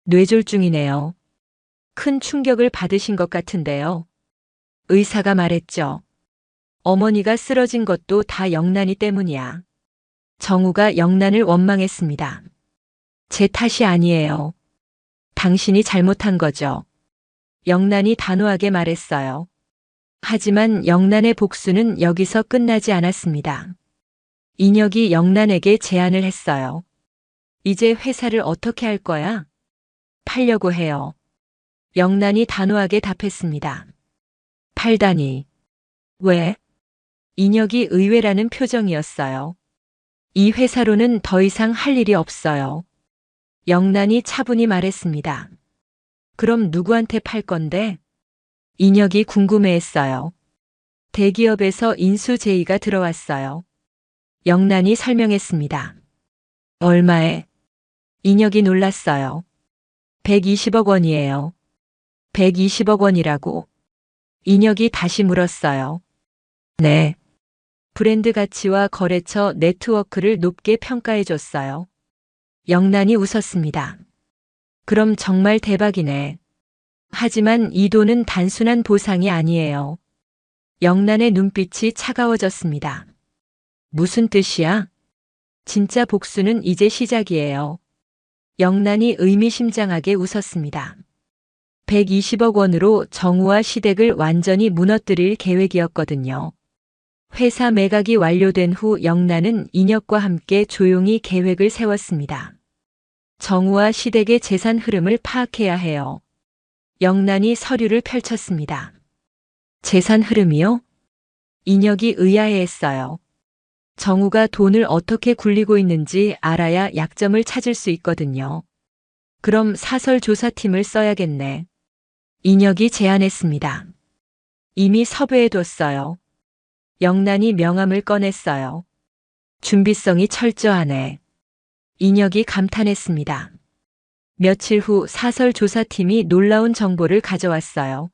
뇌졸중이네요. 큰 충격을 받으신 것 같은데요. 의사가 말했죠. 어머니가 쓰러진 것도 다 영란이 때문이야. 정우가 영란을 원망했습니다. 제 탓이 아니에요. 당신이 잘못한 거죠. 영란이 단호하게 말했어요. 하지만 영란의 복수는 여기서 끝나지 않았습니다. 인혁이 영란에게 제안을 했어요. 이제 회사를 어떻게 할 거야? 팔려고 해요. 영란이 단호하게 답했습니다. 팔다니. 왜? 인혁이 의외라는 표정이었어요. 이 회사로는 더 이상 할 일이 없어요. 영란이 차분히 말했습니다. 그럼 누구한테 팔 건데? 인혁이 궁금해했어요. 대기업에서 인수 제의가 들어왔어요. 영란이 설명했습니다. 얼마에? 인혁이 놀랐어요. 120억 원이에요. 120억 원이라고. 인혁이 다시 물었어요. 네. 브랜드 가치와 거래처 네트워크를 높게 평가해줬어요. 영란이 웃었습니다. 그럼 정말 대박이네. 하지만 이 돈은 단순한 보상이 아니에요. 영란의 눈빛이 차가워졌습니다. 무슨 뜻이야? 진짜 복수는 이제 시작이에요. 영란이 의미심장하게 웃었습니다. 120억 원으로 정우와 시댁을 완전히 무너뜨릴 계획이었거든요. 회사 매각이 완료된 후 영란은 인혁과 함께 조용히 계획을 세웠습니다. 정우와 시댁의 재산 흐름을 파악해야 해요. 영란이 서류를 펼쳤습니다. 재산 흐름이요? 인혁이 의아해했어요. 정우가 돈을 어떻게 굴리고 있는지 알아야 약점을 찾을 수 있거든요. 그럼 사설 조사팀을 써야겠네. 인혁이 제안했습니다. 이미 섭외해뒀어요. 영란이 명함을 꺼냈어요. 준비성이 철저하네. 인혁이 감탄했습니다. 며칠 후 사설 조사팀이 놀라운 정보를 가져왔어요.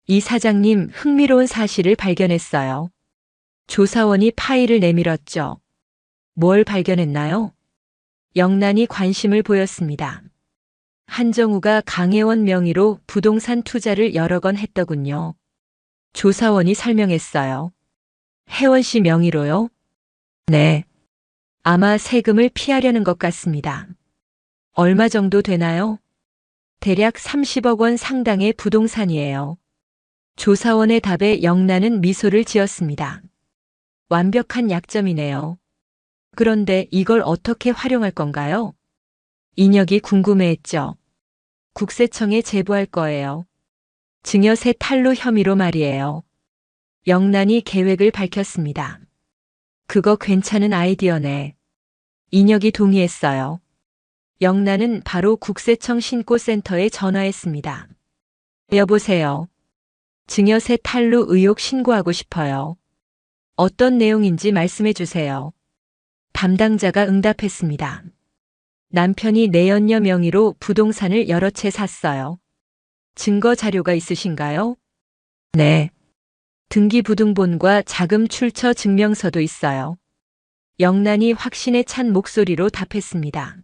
이 사장님, 흥미로운 사실을 발견했어요. 조사원이 파일을 내밀었죠. 뭘 발견했나요? 영란이 관심을 보였습니다. 한정우가 강혜원 명의로 부동산 투자를 여러 건 했더군요. 조사원이 설명했어요. 혜원 씨 명의로요? 네. 아마 세금을 피하려는 것 같습니다. 얼마 정도 되나요? 대략 30억 원 상당의 부동산이에요. 조사원의 답에 영란은 미소를 지었습니다. 완벽한 약점이네요. 그런데 이걸 어떻게 활용할 건가요? 인혁이 궁금해했죠. 국세청에 제보할 거예요. 증여세 탈루 혐의로 말이에요. 영란이 계획을 밝혔습니다. 그거 괜찮은 아이디어네. 인혁이 동의했어요. 영란은 바로 국세청 신고센터에 전화했습니다. 여보세요. 증여세 탈루 의혹 신고하고 싶어요. 어떤 내용인지 말씀해 주세요. 담당자가 응답했습니다. 남편이 내연녀 명의로 부동산을 여러 채 샀어요. 증거 자료가 있으신가요? 네. 등기부등본과 자금 출처 증명서도 있어요. 영란이 확신에 찬 목소리로 답했습니다.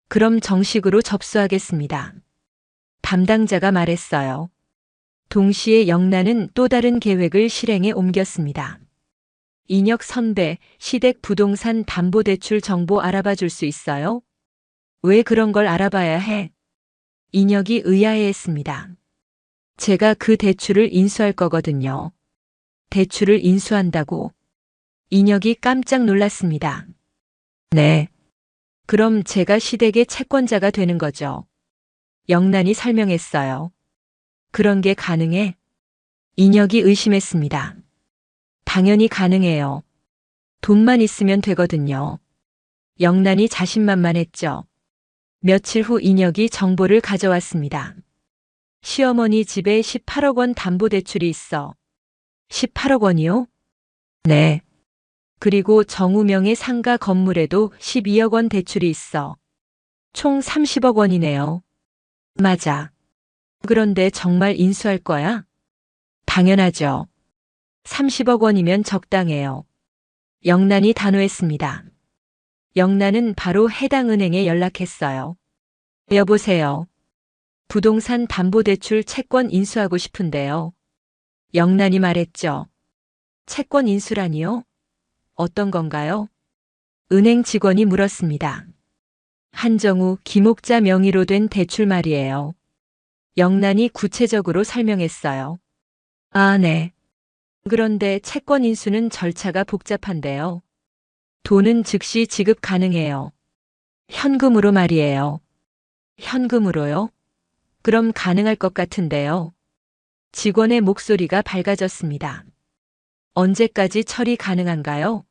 그럼 정식으로 접수하겠습니다. 담당자가 말했어요. 동시에 영란은 또 다른 계획을 실행에 옮겼습니다. 인혁 선배, 시댁 부동산 담보대출 정보 알아봐 줄 수 있어요? 왜 그런 걸 알아봐야 해? 인혁이 의아해했습니다. 제가 그 대출을 인수할 거거든요. 대출을 인수한다고? 인혁이 깜짝 놀랐습니다. 네. 그럼 제가 시댁의 채권자가 되는 거죠. 영란이 설명했어요. 그런 게 가능해? 인혁이 의심했습니다. 당연히 가능해요. 돈만 있으면 되거든요. 영란이 자신만만했죠. 며칠 후 인혁이 정보를 가져왔습니다. 시어머니 집에 18억 원 담보대출이 있어. 18억 원이요? 네. 그리고 정우명의 상가 건물에도 12억 원 대출이 있어. 총 30억 원이네요. 맞아. 그런데 정말 인수할 거야? 당연하죠. 30억 원이면 적당해요. 영란이 단호했습니다. 영란은 바로 해당 은행에 연락했어요. 여보세요. 부동산 담보대출 채권 인수하고 싶은데요. 영란이 말했죠. 채권 인수라니요? 어떤 건가요? 은행 직원이 물었습니다. 한정우, 김옥자 명의로 된 대출 말이에요. 영란이 구체적으로 설명했어요. 아, 네. 그런데 채권 인수는 절차가 복잡한데요. 돈은 즉시 지급 가능해요. 현금으로 말이에요. 현금으로요? 그럼 가능할 것 같은데요. 직원의 목소리가 밝아졌습니다. 언제까지 처리 가능한가요?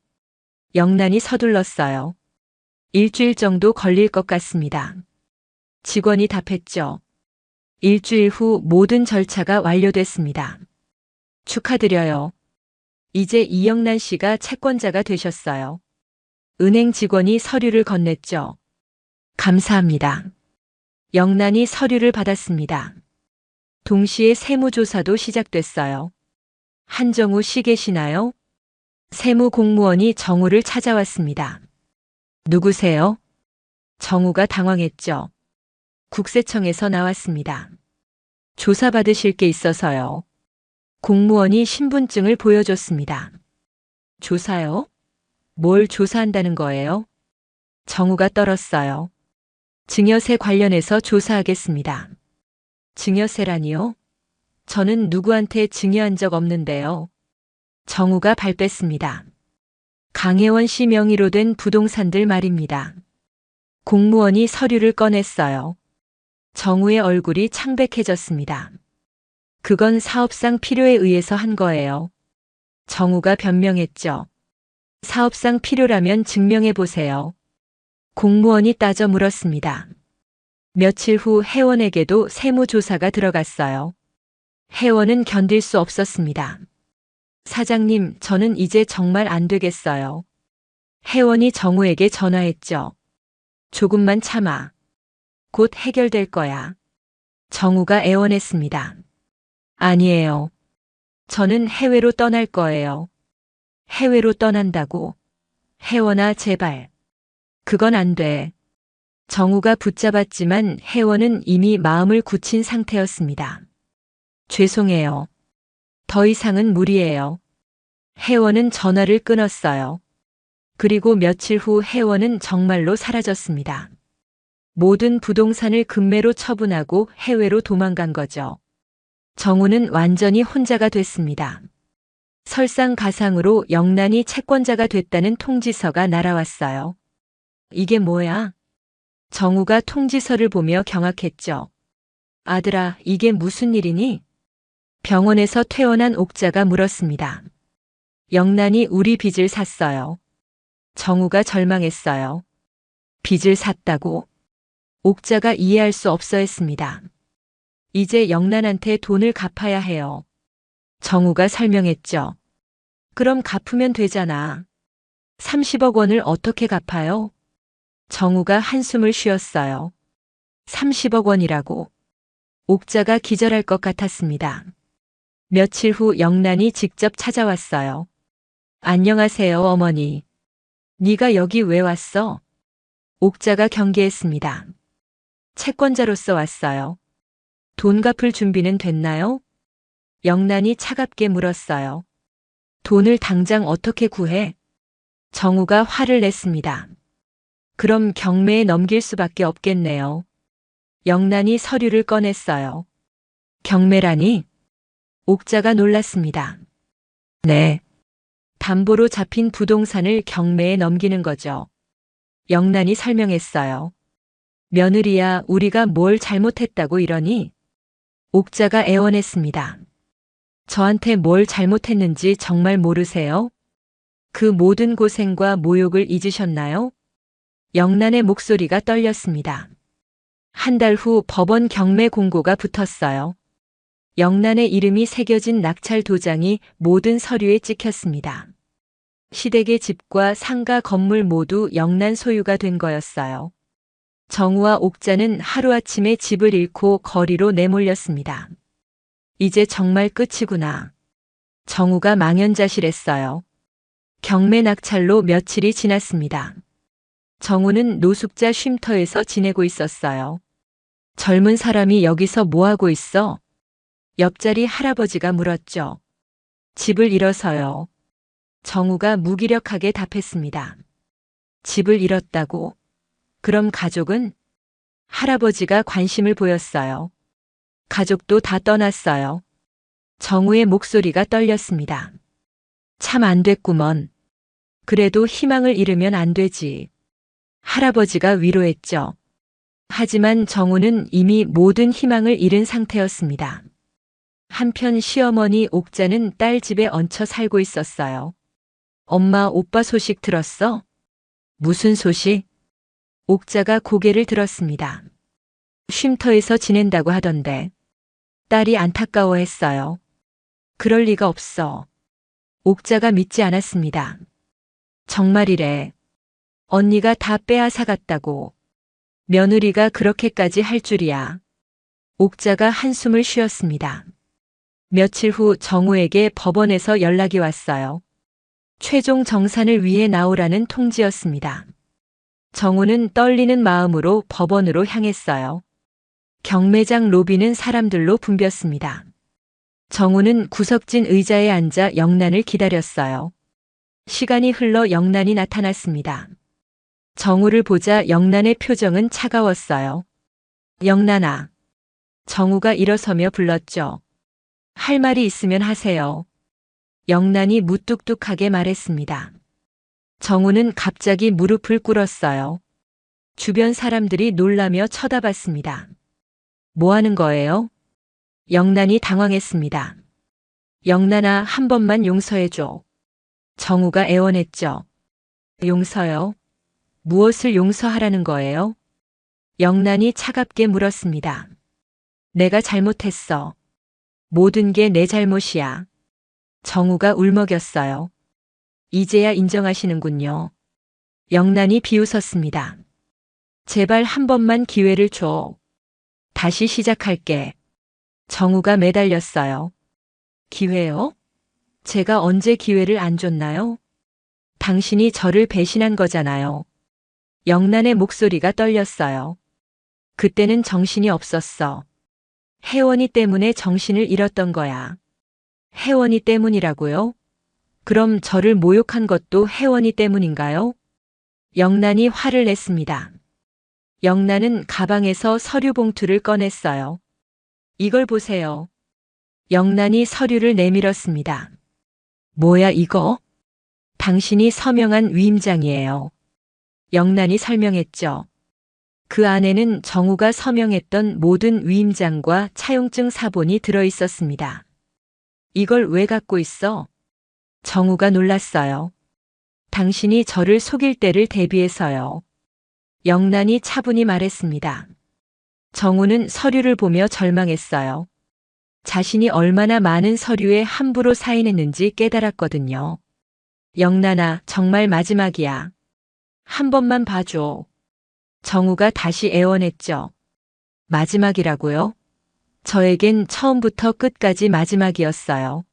영란이 서둘렀어요. 일주일 정도 걸릴 것 같습니다. 직원이 답했죠. 일주일 후 모든 절차가 완료됐습니다. 축하드려요. 이제 이영란 씨가 채권자가 되셨어요. 은행 직원이 서류를 건넸죠. 감사합니다. 영란이 서류를 받았습니다. 동시에 세무조사도 시작됐어요. 한정우 씨 계시나요? 세무공무원이 정우를 찾아왔습니다. 누구세요? 정우가 당황했죠. 국세청에서 나왔습니다. 조사받으실 게 있어서요. 공무원이 신분증을 보여줬습니다. 조사요? 뭘 조사한다는 거예요? 정우가 떨었어요. 증여세 관련해서 조사하겠습니다. 증여세라니요? 저는 누구한테 증여한 적 없는데요. 정우가 발뺌습니다. 강혜원 씨 명의로 된 부동산들 말입니다. 공무원이 서류를 꺼냈어요. 정우의 얼굴이 창백해졌습니다. 그건 사업상 필요에 의해서 한 거예요. 정우가 변명했죠. 사업상 필요라면 증명해 보세요. 공무원이 따져 물었습니다. 며칠 후 혜원에게도 세무조사가 들어갔어요. 혜원은 견딜 수 없었습니다. 사장님, 저는 이제 정말 안 되겠어요. 혜원이 정우에게 전화했죠. 조금만 참아. 곧 해결될 거야. 정우가 애원했습니다. 아니에요. 저는 해외로 떠날 거예요. 해외로 떠난다고? 혜원아, 제발. 그건 안 돼. 정우가 붙잡았지만 혜원은 이미 마음을 굳힌 상태였습니다. 죄송해요. 더 이상은 무리예요. 혜원은 전화를 끊었어요. 그리고 며칠 후 혜원은 정말로 사라졌습니다. 모든 부동산을 금매로 처분하고 해외로 도망간 거죠. 정우는 완전히 혼자가 됐습니다. 설상가상으로 영란이 채권자가 됐다는 통지서가 날아왔어요. 이게 뭐야? 정우가 통지서를 보며 경악했죠. 아들아, 이게 무슨 일이니? 병원에서 퇴원한 옥자가 물었습니다. 영란이 우리 빚을 샀어요. 정우가 절망했어요. 빚을 샀다고? 옥자가 이해할 수 없어 했습니다. 이제 영란한테 돈을 갚아야 해요. 정우가 설명했죠. 그럼 갚으면 되잖아. 30억 원을 어떻게 갚아요? 정우가 한숨을 쉬었어요. 30억 원이라고. 옥자가 기절할 것 같았습니다. 며칠 후 영란이 직접 찾아왔어요. 안녕하세요, 어머니. 네가 여기 왜 왔어? 옥자가 경계했습니다. 채권자로서 왔어요. 돈 갚을 준비는 됐나요? 영란이 차갑게 물었어요. 돈을 당장 어떻게 구해? 정우가 화를 냈습니다. 그럼 경매에 넘길 수밖에 없겠네요. 영란이 서류를 꺼냈어요. 경매라니? 옥자가 놀랐습니다. 네. 담보로 잡힌 부동산을 경매에 넘기는 거죠. 영란이 설명했어요. 며느리야, 우리가 뭘 잘못했다고 이러니? 옥자가 애원했습니다. 저한테 뭘 잘못했는지 정말 모르세요? 그 모든 고생과 모욕을 잊으셨나요? 영란의 목소리가 떨렸습니다. 한 달 후 법원 경매 공고가 붙었어요. 영란의 이름이 새겨진 낙찰 도장이 모든 서류에 찍혔습니다. 시댁의 집과 상가 건물 모두 영란 소유가 된 거였어요. 정우와 옥자는 하루아침에 집을 잃고 거리로 내몰렸습니다. 이제 정말 끝이구나. 정우가 망연자실했어요. 경매 낙찰로 며칠이 지났습니다. 정우는 노숙자 쉼터에서 지내고 있었어요. 젊은 사람이 여기서 뭐하고 있어? 옆자리 할아버지가 물었죠. 집을 잃어서요. 정우가 무기력하게 답했습니다. 집을 잃었다고? 그럼 가족은? 할아버지가 관심을 보였어요. 가족도 다 떠났어요. 정우의 목소리가 떨렸습니다. 참 안 됐구먼. 그래도 희망을 잃으면 안 되지. 할아버지가 위로했죠. 하지만 정우는 이미 모든 희망을 잃은 상태였습니다. 한편 시어머니 옥자는 딸 집에 얹혀 살고 있었어요. 엄마, 오빠 소식 들었어? 무슨 소식? 옥자가 고개를 들었습니다. 쉼터에서 지낸다고 하던데. 딸이 안타까워했어요. 그럴 리가 없어. 옥자가 믿지 않았습니다. 정말이래. 언니가 다 빼앗아 갔다고. 며느리가 그렇게까지 할 줄이야. 옥자가 한숨을 쉬었습니다. 며칠 후 정우에게 법원에서 연락이 왔어요. 최종 정산을 위해 나오라는 통지였습니다. 정우는 떨리는 마음으로 법원으로 향했어요. 경매장 로비는 사람들로 붐볐습니다. 정우는 구석진 의자에 앉아 영란을 기다렸어요. 시간이 흘러 영란이 나타났습니다. 정우를 보자 영란의 표정은 차가웠어요. 영란아. 정우가 일어서며 불렀죠. 할 말이 있으면 하세요. 영란이 무뚝뚝하게 말했습니다. 정우는 갑자기 무릎을 꿇었어요. 주변 사람들이 놀라며 쳐다봤습니다. 뭐 하는 거예요? 영란이 당황했습니다. 영란아, 한 번만 용서해줘. 정우가 애원했죠. 용서요? 무엇을 용서하라는 거예요? 영란이 차갑게 물었습니다. 내가 잘못했어. 모든 게 내 잘못이야. 정우가 울먹였어요. 이제야 인정하시는군요. 영란이 비웃었습니다. 제발 한 번만 기회를 줘. 다시 시작할게. 정우가 매달렸어요. 기회요? 제가 언제 기회를 안 줬나요? 당신이 저를 배신한 거잖아요. 영란의 목소리가 떨렸어요. 그때는 정신이 없었어. 혜원이 때문에 정신을 잃었던 거야. 혜원이 때문이라고요? 그럼 저를 모욕한 것도 혜원이 때문인가요? 영란이 화를 냈습니다. 영란은 가방에서 서류 봉투를 꺼냈어요. 이걸 보세요. 영란이 서류를 내밀었습니다. 뭐야 이거? 당신이 서명한 위임장이에요. 영란이 설명했죠. 그 안에는 정우가 서명했던 모든 위임장과 차용증 사본이 들어 있었습니다. 이걸 왜 갖고 있어? 정우가 놀랐어요. 당신이 저를 속일 때를 대비해서요. 영란이 차분히 말했습니다. 정우는 서류를 보며 절망했어요. 자신이 얼마나 많은 서류에 함부로 사인했는지 깨달았거든요. 영란아, 정말 마지막이야. 한 번만 봐줘. 정우가 다시 애원했죠. 마지막이라고요? 저에겐 처음부터 끝까지 마지막이었어요.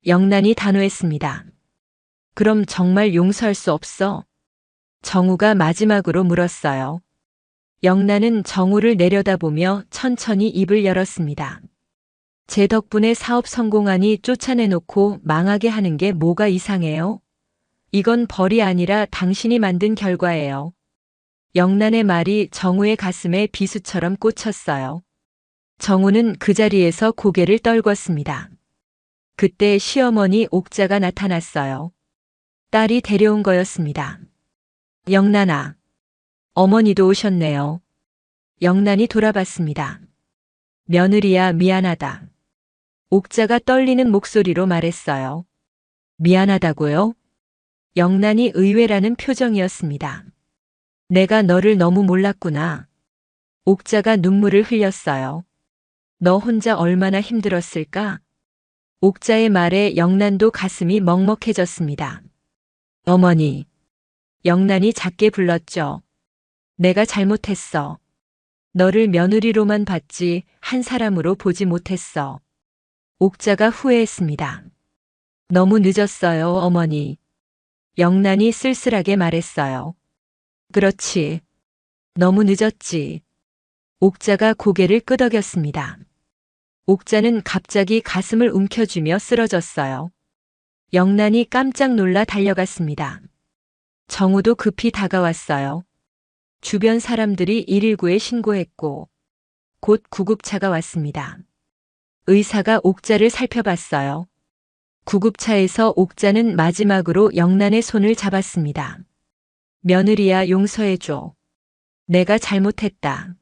영란이 단호했습니다. 그럼 정말 용서할 수 없어? 정우가 마지막으로 물었어요. 영란은 정우를 내려다보며 천천히 입을 열었습니다. 제 덕분에 사업 성공하니 쫓아내놓고 망하게 하는 게 뭐가 이상해요? 이건 벌이 아니라 당신이 만든 결과예요. 영란의 말이 정우의 가슴에 비수처럼 꽂혔어요. 정우는 그 자리에서 고개를 떨궜습니다. 그때 시어머니 옥자가 나타났어요. 딸이 데려온 거였습니다. 영란아. 어머니도 오셨네요. 영란이 돌아봤습니다. 며느리야, 미안하다. 옥자가 떨리는 목소리로 말했어요. 미안하다고요? 영란이 의외라는 표정이었습니다. 내가 너를 너무 몰랐구나. 옥자가 눈물을 흘렸어요. 너 혼자 얼마나 힘들었을까? 옥자의 말에 영란도 가슴이 먹먹해졌습니다. 어머니. 영란이 작게 불렀죠. 내가 잘못했어. 너를 며느리로만 봤지 한 사람으로 보지 못했어. 옥자가 후회했습니다. 너무 늦었어요, 어머니. 영란이 쓸쓸하게 말했어요. 그렇지. 너무 늦었지. 옥자가 고개를 끄덕였습니다. 옥자는 갑자기 가슴을 움켜쥐며 쓰러졌어요. 영란이 깜짝 놀라 달려갔습니다. 정우도 급히 다가왔어요. 주변 사람들이 119에 신고했고 곧 구급차가 왔습니다. 의사가 옥자를 살펴봤어요. 구급차에서 옥자는 마지막으로 영란의 손을 잡았습니다. 며느리야, 용서해줘. 내가 잘못했다.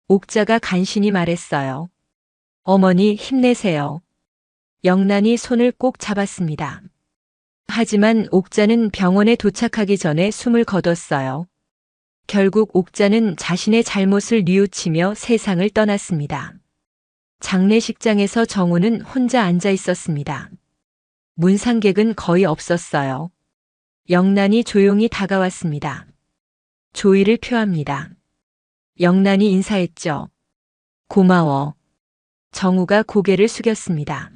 옥자가 간신히 말했어요. 어머니, 힘내세요. 영란이 손을 꼭 잡았습니다. 하지만 옥자는 병원에 도착하기 전에 숨을 거뒀어요. 결국 옥자는 자신의 잘못을 뉘우치며 세상을 떠났습니다. 장례식장에서 정우는 혼자 앉아 있었습니다. 문상객은 거의 없었어요. 영란이 조용히 다가왔습니다. 조의를 표합니다. 영란이 인사했죠. 고마워. 정우가 고개를 숙였습니다.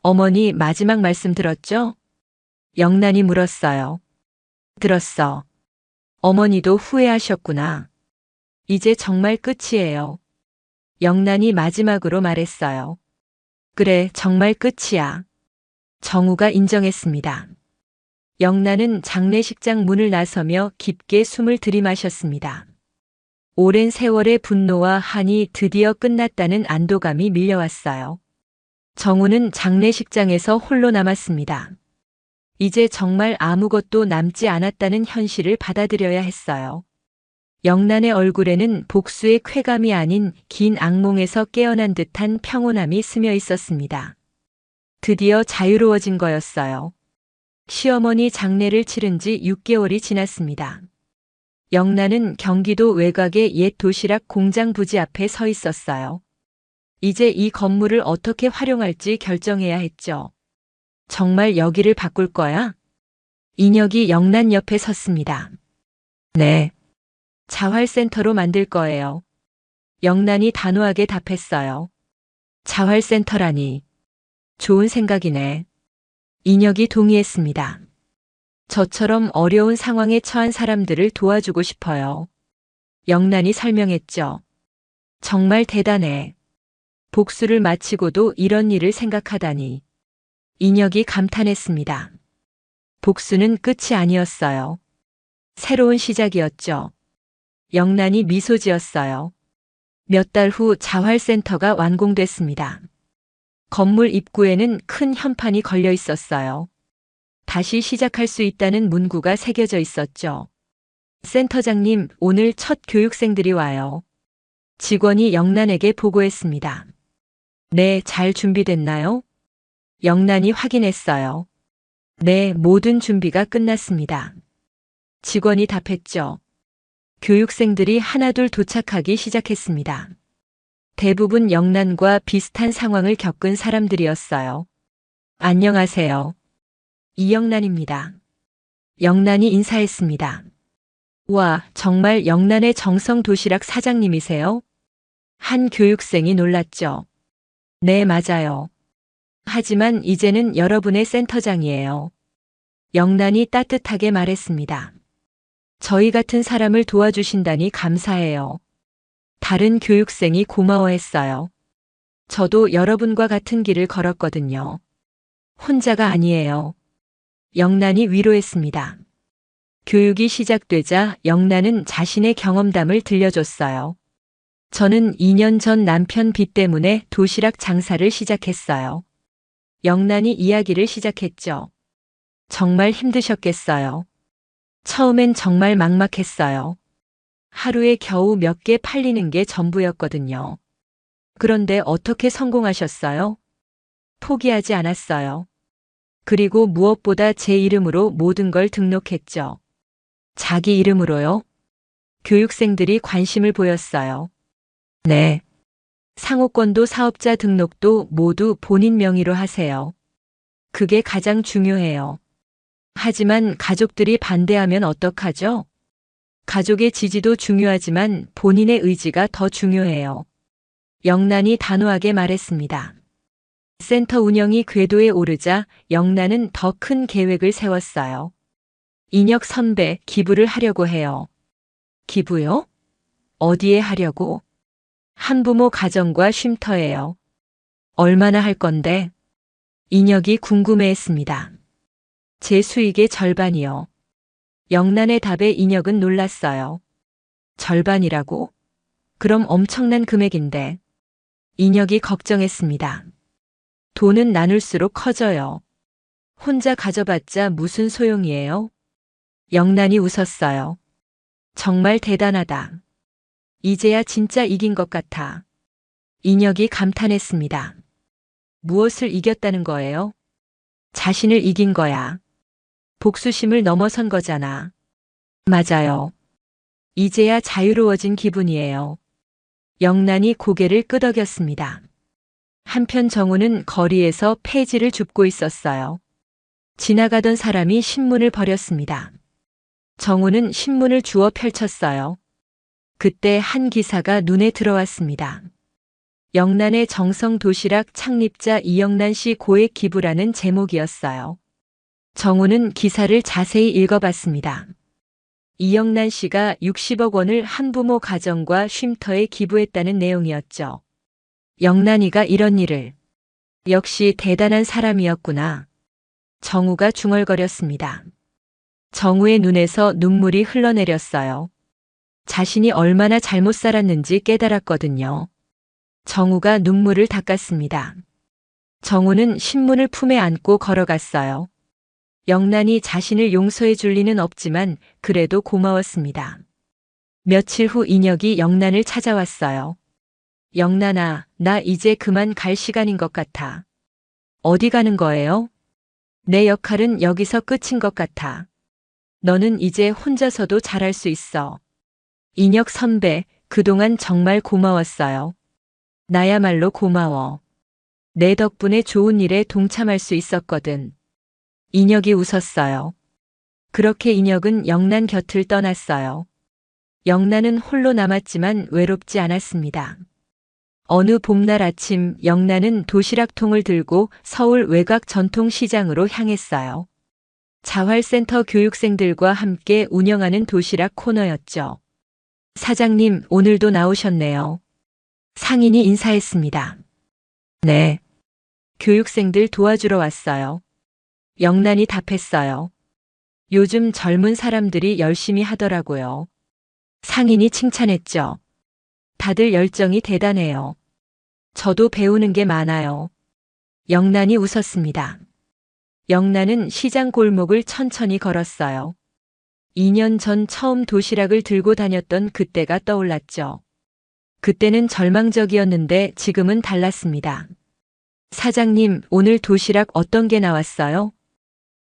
어머니, 마지막 말씀 들었죠? 영란이 물었어요. 들었어. 어머니도 후회하셨구나. 이제 정말 끝이에요. 영란이 마지막으로 말했어요. 그래, 정말 끝이야. 정우가 인정했습니다. 영란은 장례식장 문을 나서며 깊게 숨을 들이마셨습니다. 오랜 세월의 분노와 한이 드디어 끝났다는 안도감이 밀려왔어요. 정우는 장례식장에서 홀로 남았습니다. 이제 정말 아무것도 남지 않았다는 현실을 받아들여야 했어요. 영란의 얼굴에는 복수의 쾌감이 아닌 긴 악몽에서 깨어난 듯한 평온함이 스며 있었습니다. 드디어 자유로워진 거였어요. 시어머니 장례를 치른 지 6개월이 지났습니다. 영란은 경기도 외곽의 옛 도시락 공장 부지 앞에 서 있었어요. 이제 이 건물을 어떻게 활용할지 결정해야 했죠. 정말 여기를 바꿀 거야? 인혁이 영란 옆에 섰습니다. 네. 자활센터로 만들 거예요. 영란이 단호하게 답했어요. 자활센터라니. 좋은 생각이네. 인혁이 동의했습니다. 저처럼 어려운 상황에 처한 사람들을 도와주고 싶어요. 영란이 설명했죠. 정말 대단해. 복수를 마치고도 이런 일을 생각하다니. 인혁이 감탄했습니다. 복수는 끝이 아니었어요. 새로운 시작이었죠. 영란이 미소 지었어요. 몇 달 후 자활센터가 완공됐습니다. 건물 입구에는 큰 현판이 걸려 있었어요. 다시 시작할 수 있다는 문구가 새겨져 있었죠. 센터장님, 오늘 첫 교육생들이 와요. 직원이 영란에게 보고했습니다. 네, 잘 준비됐나요? 영란이 확인했어요. 네, 모든 준비가 끝났습니다. 직원이 답했죠. 교육생들이 하나둘 도착하기 시작했습니다. 대부분 영란과 비슷한 상황을 겪은 사람들이었어요. 안녕하세요. 이영란입니다. 영란이 인사했습니다. 와, 정말 영란의 정성 도시락 사장님이세요? 한 교육생이 놀랐죠. 네, 맞아요. 하지만 이제는 여러분의 센터장이에요. 영란이 따뜻하게 말했습니다. 저희 같은 사람을 도와주신다니 감사해요. 다른 교육생이 고마워했어요. 저도 여러분과 같은 길을 걸었거든요. 혼자가 아니에요. 영란이 위로했습니다. 교육이 시작되자 영란은 자신의 경험담을 들려줬어요. 저는 2년 전 남편 빚 때문에 도시락 장사를 시작했어요. 영란이 이야기를 시작했죠. 정말 힘드셨겠어요. 처음엔 정말 막막했어요. 하루에 겨우 몇 개 팔리는 게 전부였거든요. 그런데 어떻게 성공하셨어요? 포기하지 않았어요. 그리고 무엇보다 제 이름으로 모든 걸 등록했죠. 자기 이름으로요? 교육생들이 관심을 보였어요. 네. 상호권도 사업자 등록도 모두 본인 명의로 하세요. 그게 가장 중요해요. 하지만 가족들이 반대하면 어떡하죠? 가족의 지지도 중요하지만 본인의 의지가 더 중요해요. 영란이 단호하게 말했습니다. 센터 운영이 궤도에 오르자 영란은 더 큰 계획을 세웠어요. 인혁 선배, 기부를 하려고 해요. 기부요? 어디에 하려고? 한부모 가정과 쉼터예요. 얼마나 할 건데? 인혁이 궁금해했습니다. 제 수익의 절반이요. 영란의 답에 인혁은 놀랐어요. 절반이라고? 그럼 엄청난 금액인데. 인혁이 걱정했습니다. 돈은 나눌수록 커져요. 혼자 가져봤자 무슨 소용이에요? 영란이 웃었어요. 정말 대단하다. 이제야 진짜 이긴 것 같아. 인혁이 감탄했습니다. 무엇을 이겼다는 거예요? 자신을 이긴 거야. 복수심을 넘어선 거잖아. 맞아요. 이제야 자유로워진 기분이에요. 영란이 고개를 끄덕였습니다. 한편 정우는 거리에서 폐지를 줍고 있었어요. 지나가던 사람이 신문을 버렸습니다. 정우는 신문을 주워 펼쳤어요. 그때 한 기사가 눈에 들어왔습니다. 영란의 정성 도시락 창립자 이영란 씨 고액 기부라는 제목이었어요. 정우는 기사를 자세히 읽어봤습니다. 이영란 씨가 60억 원을 한부모 가정과 쉼터에 기부했다는 내용이었죠. 영란이가 이런 일을. 역시 대단한 사람이었구나. 정우가 중얼거렸습니다. 정우의 눈에서 눈물이 흘러내렸어요. 자신이 얼마나 잘못 살았는지 깨달았거든요. 정우가 눈물을 닦았습니다. 정우는 신문을 품에 안고 걸어갔어요. 영란이 자신을 용서해 줄 리는 없지만 그래도 고마웠습니다. 며칠 후 인혁이 영란을 찾아왔어요. 영란아, 나 이제 그만 갈 시간인 것 같아. 어디 가는 거예요? 내 역할은 여기서 끝인 것 같아. 너는 이제 혼자서도 잘할 수 있어. 인혁 선배, 그동안 정말 고마웠어요. 나야말로 고마워. 내 덕분에 좋은 일에 동참할 수 있었거든. 인혁이 웃었어요. 그렇게 인혁은 영란 곁을 떠났어요. 영란은 홀로 남았지만 외롭지 않았습니다. 어느 봄날 아침 영란은 도시락통을 들고 서울 외곽 전통시장으로 향했어요. 자활센터 교육생들과 함께 운영하는 도시락 코너였죠. 사장님, 오늘도 나오셨네요. 상인이 인사했습니다. 네. 교육생들 도와주러 왔어요. 영란이 답했어요. 요즘 젊은 사람들이 열심히 하더라고요. 상인이 칭찬했죠. 다들 열정이 대단해요. 저도 배우는 게 많아요. 영란이 웃었습니다. 영란은 시장 골목을 천천히 걸었어요. 2년 전 처음 도시락을 들고 다녔던 그때가 떠올랐죠. 그때는 절망적이었는데 지금은 달랐습니다. 사장님, 오늘 도시락 어떤 게 나왔어요?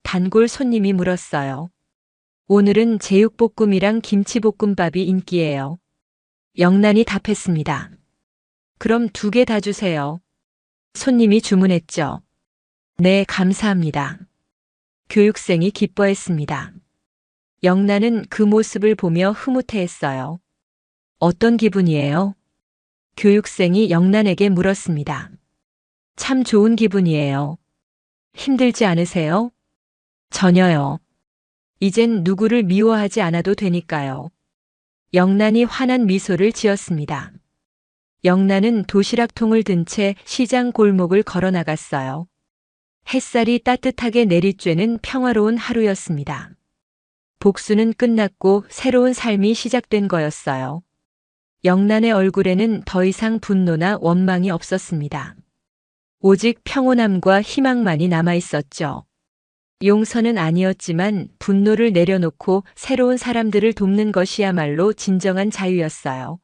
단골 손님이 물었어요. 오늘은 제육볶음이랑 김치볶음밥이 인기예요. 영란이 답했습니다. 그럼 2개 다 주세요. 손님이 주문했죠. 네, 감사합니다. 교육생이 기뻐했습니다. 영란은 그 모습을 보며 흐뭇해했어요. 어떤 기분이에요? 교육생이 영란에게 물었습니다. 참 좋은 기분이에요. 힘들지 않으세요? 전혀요. 이젠 누구를 미워하지 않아도 되니까요. 영란이 환한 미소를 지었습니다. 영란은 도시락통을 든 채 시장 골목을 걸어 나갔어요. 햇살이 따뜻하게 내리쬐는 평화로운 하루였습니다. 복수는 끝났고 새로운 삶이 시작된 거였어요. 영란의 얼굴에는 더 이상 분노나 원망이 없었습니다. 오직 평온함과 희망만이 남아 있었죠. 용서는 아니었지만 분노를 내려놓고 새로운 사람들을 돕는 것이야말로 진정한 자유였어요.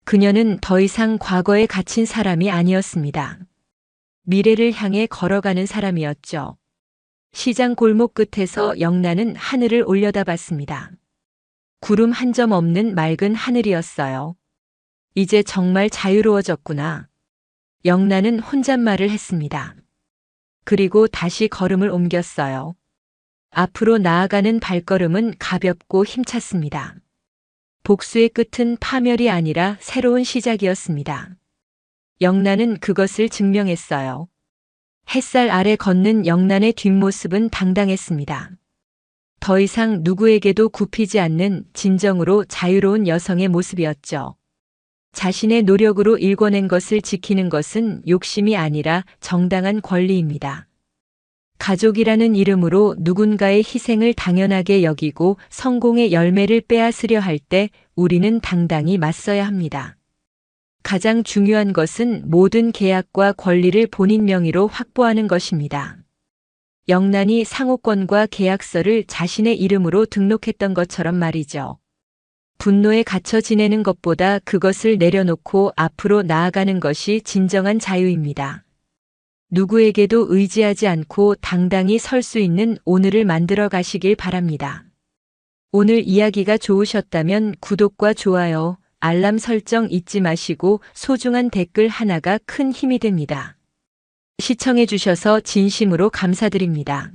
그녀는 더 이상 과거에 갇힌 사람이 아니었습니다. 미래를 향해 걸어가는 사람이었죠. 시장 골목 끝에서 영란은 하늘을 올려다봤습니다. 구름 한 점 없는 맑은 하늘이었어요. 이제 정말 자유로워졌구나. 영란은 혼잣말을 했습니다. 그리고 다시 걸음을 옮겼어요. 앞으로 나아가는 발걸음은 가볍고 힘찼습니다. 복수의 끝은 파멸이 아니라 새로운 시작이었습니다. 영란은 그것을 증명했어요. 햇살 아래 걷는 영란의 뒷모습은 당당했습니다. 더 이상 누구에게도 굽히지 않는 진정으로 자유로운 여성의 모습이었죠. 자신의 노력으로 일궈낸 것을 지키는 것은 욕심이 아니라 정당한 권리입니다. 가족이라는 이름으로 누군가의 희생을 당연하게 여기고 성공의 열매를 빼앗으려 할 때 우리는 당당히 맞서야 합니다. 가장 중요한 것은 모든 계약과 권리를 본인 명의로 확보하는 것입니다. 영란이 상호권과 계약서를 자신의 이름으로 등록했던 것처럼 말이죠. 분노에 갇혀 지내는 것보다 그것을 내려놓고 앞으로 나아가는 것이 진정한 자유입니다. 누구에게도 의지하지 않고 당당히 설 수 있는 오늘을 만들어 가시길 바랍니다. 오늘 이야기가 좋으셨다면 구독과 좋아요, 알람 설정 잊지 마시고 소중한 댓글 하나가 큰 힘이 됩니다. 시청해 주셔서 진심으로 감사드립니다.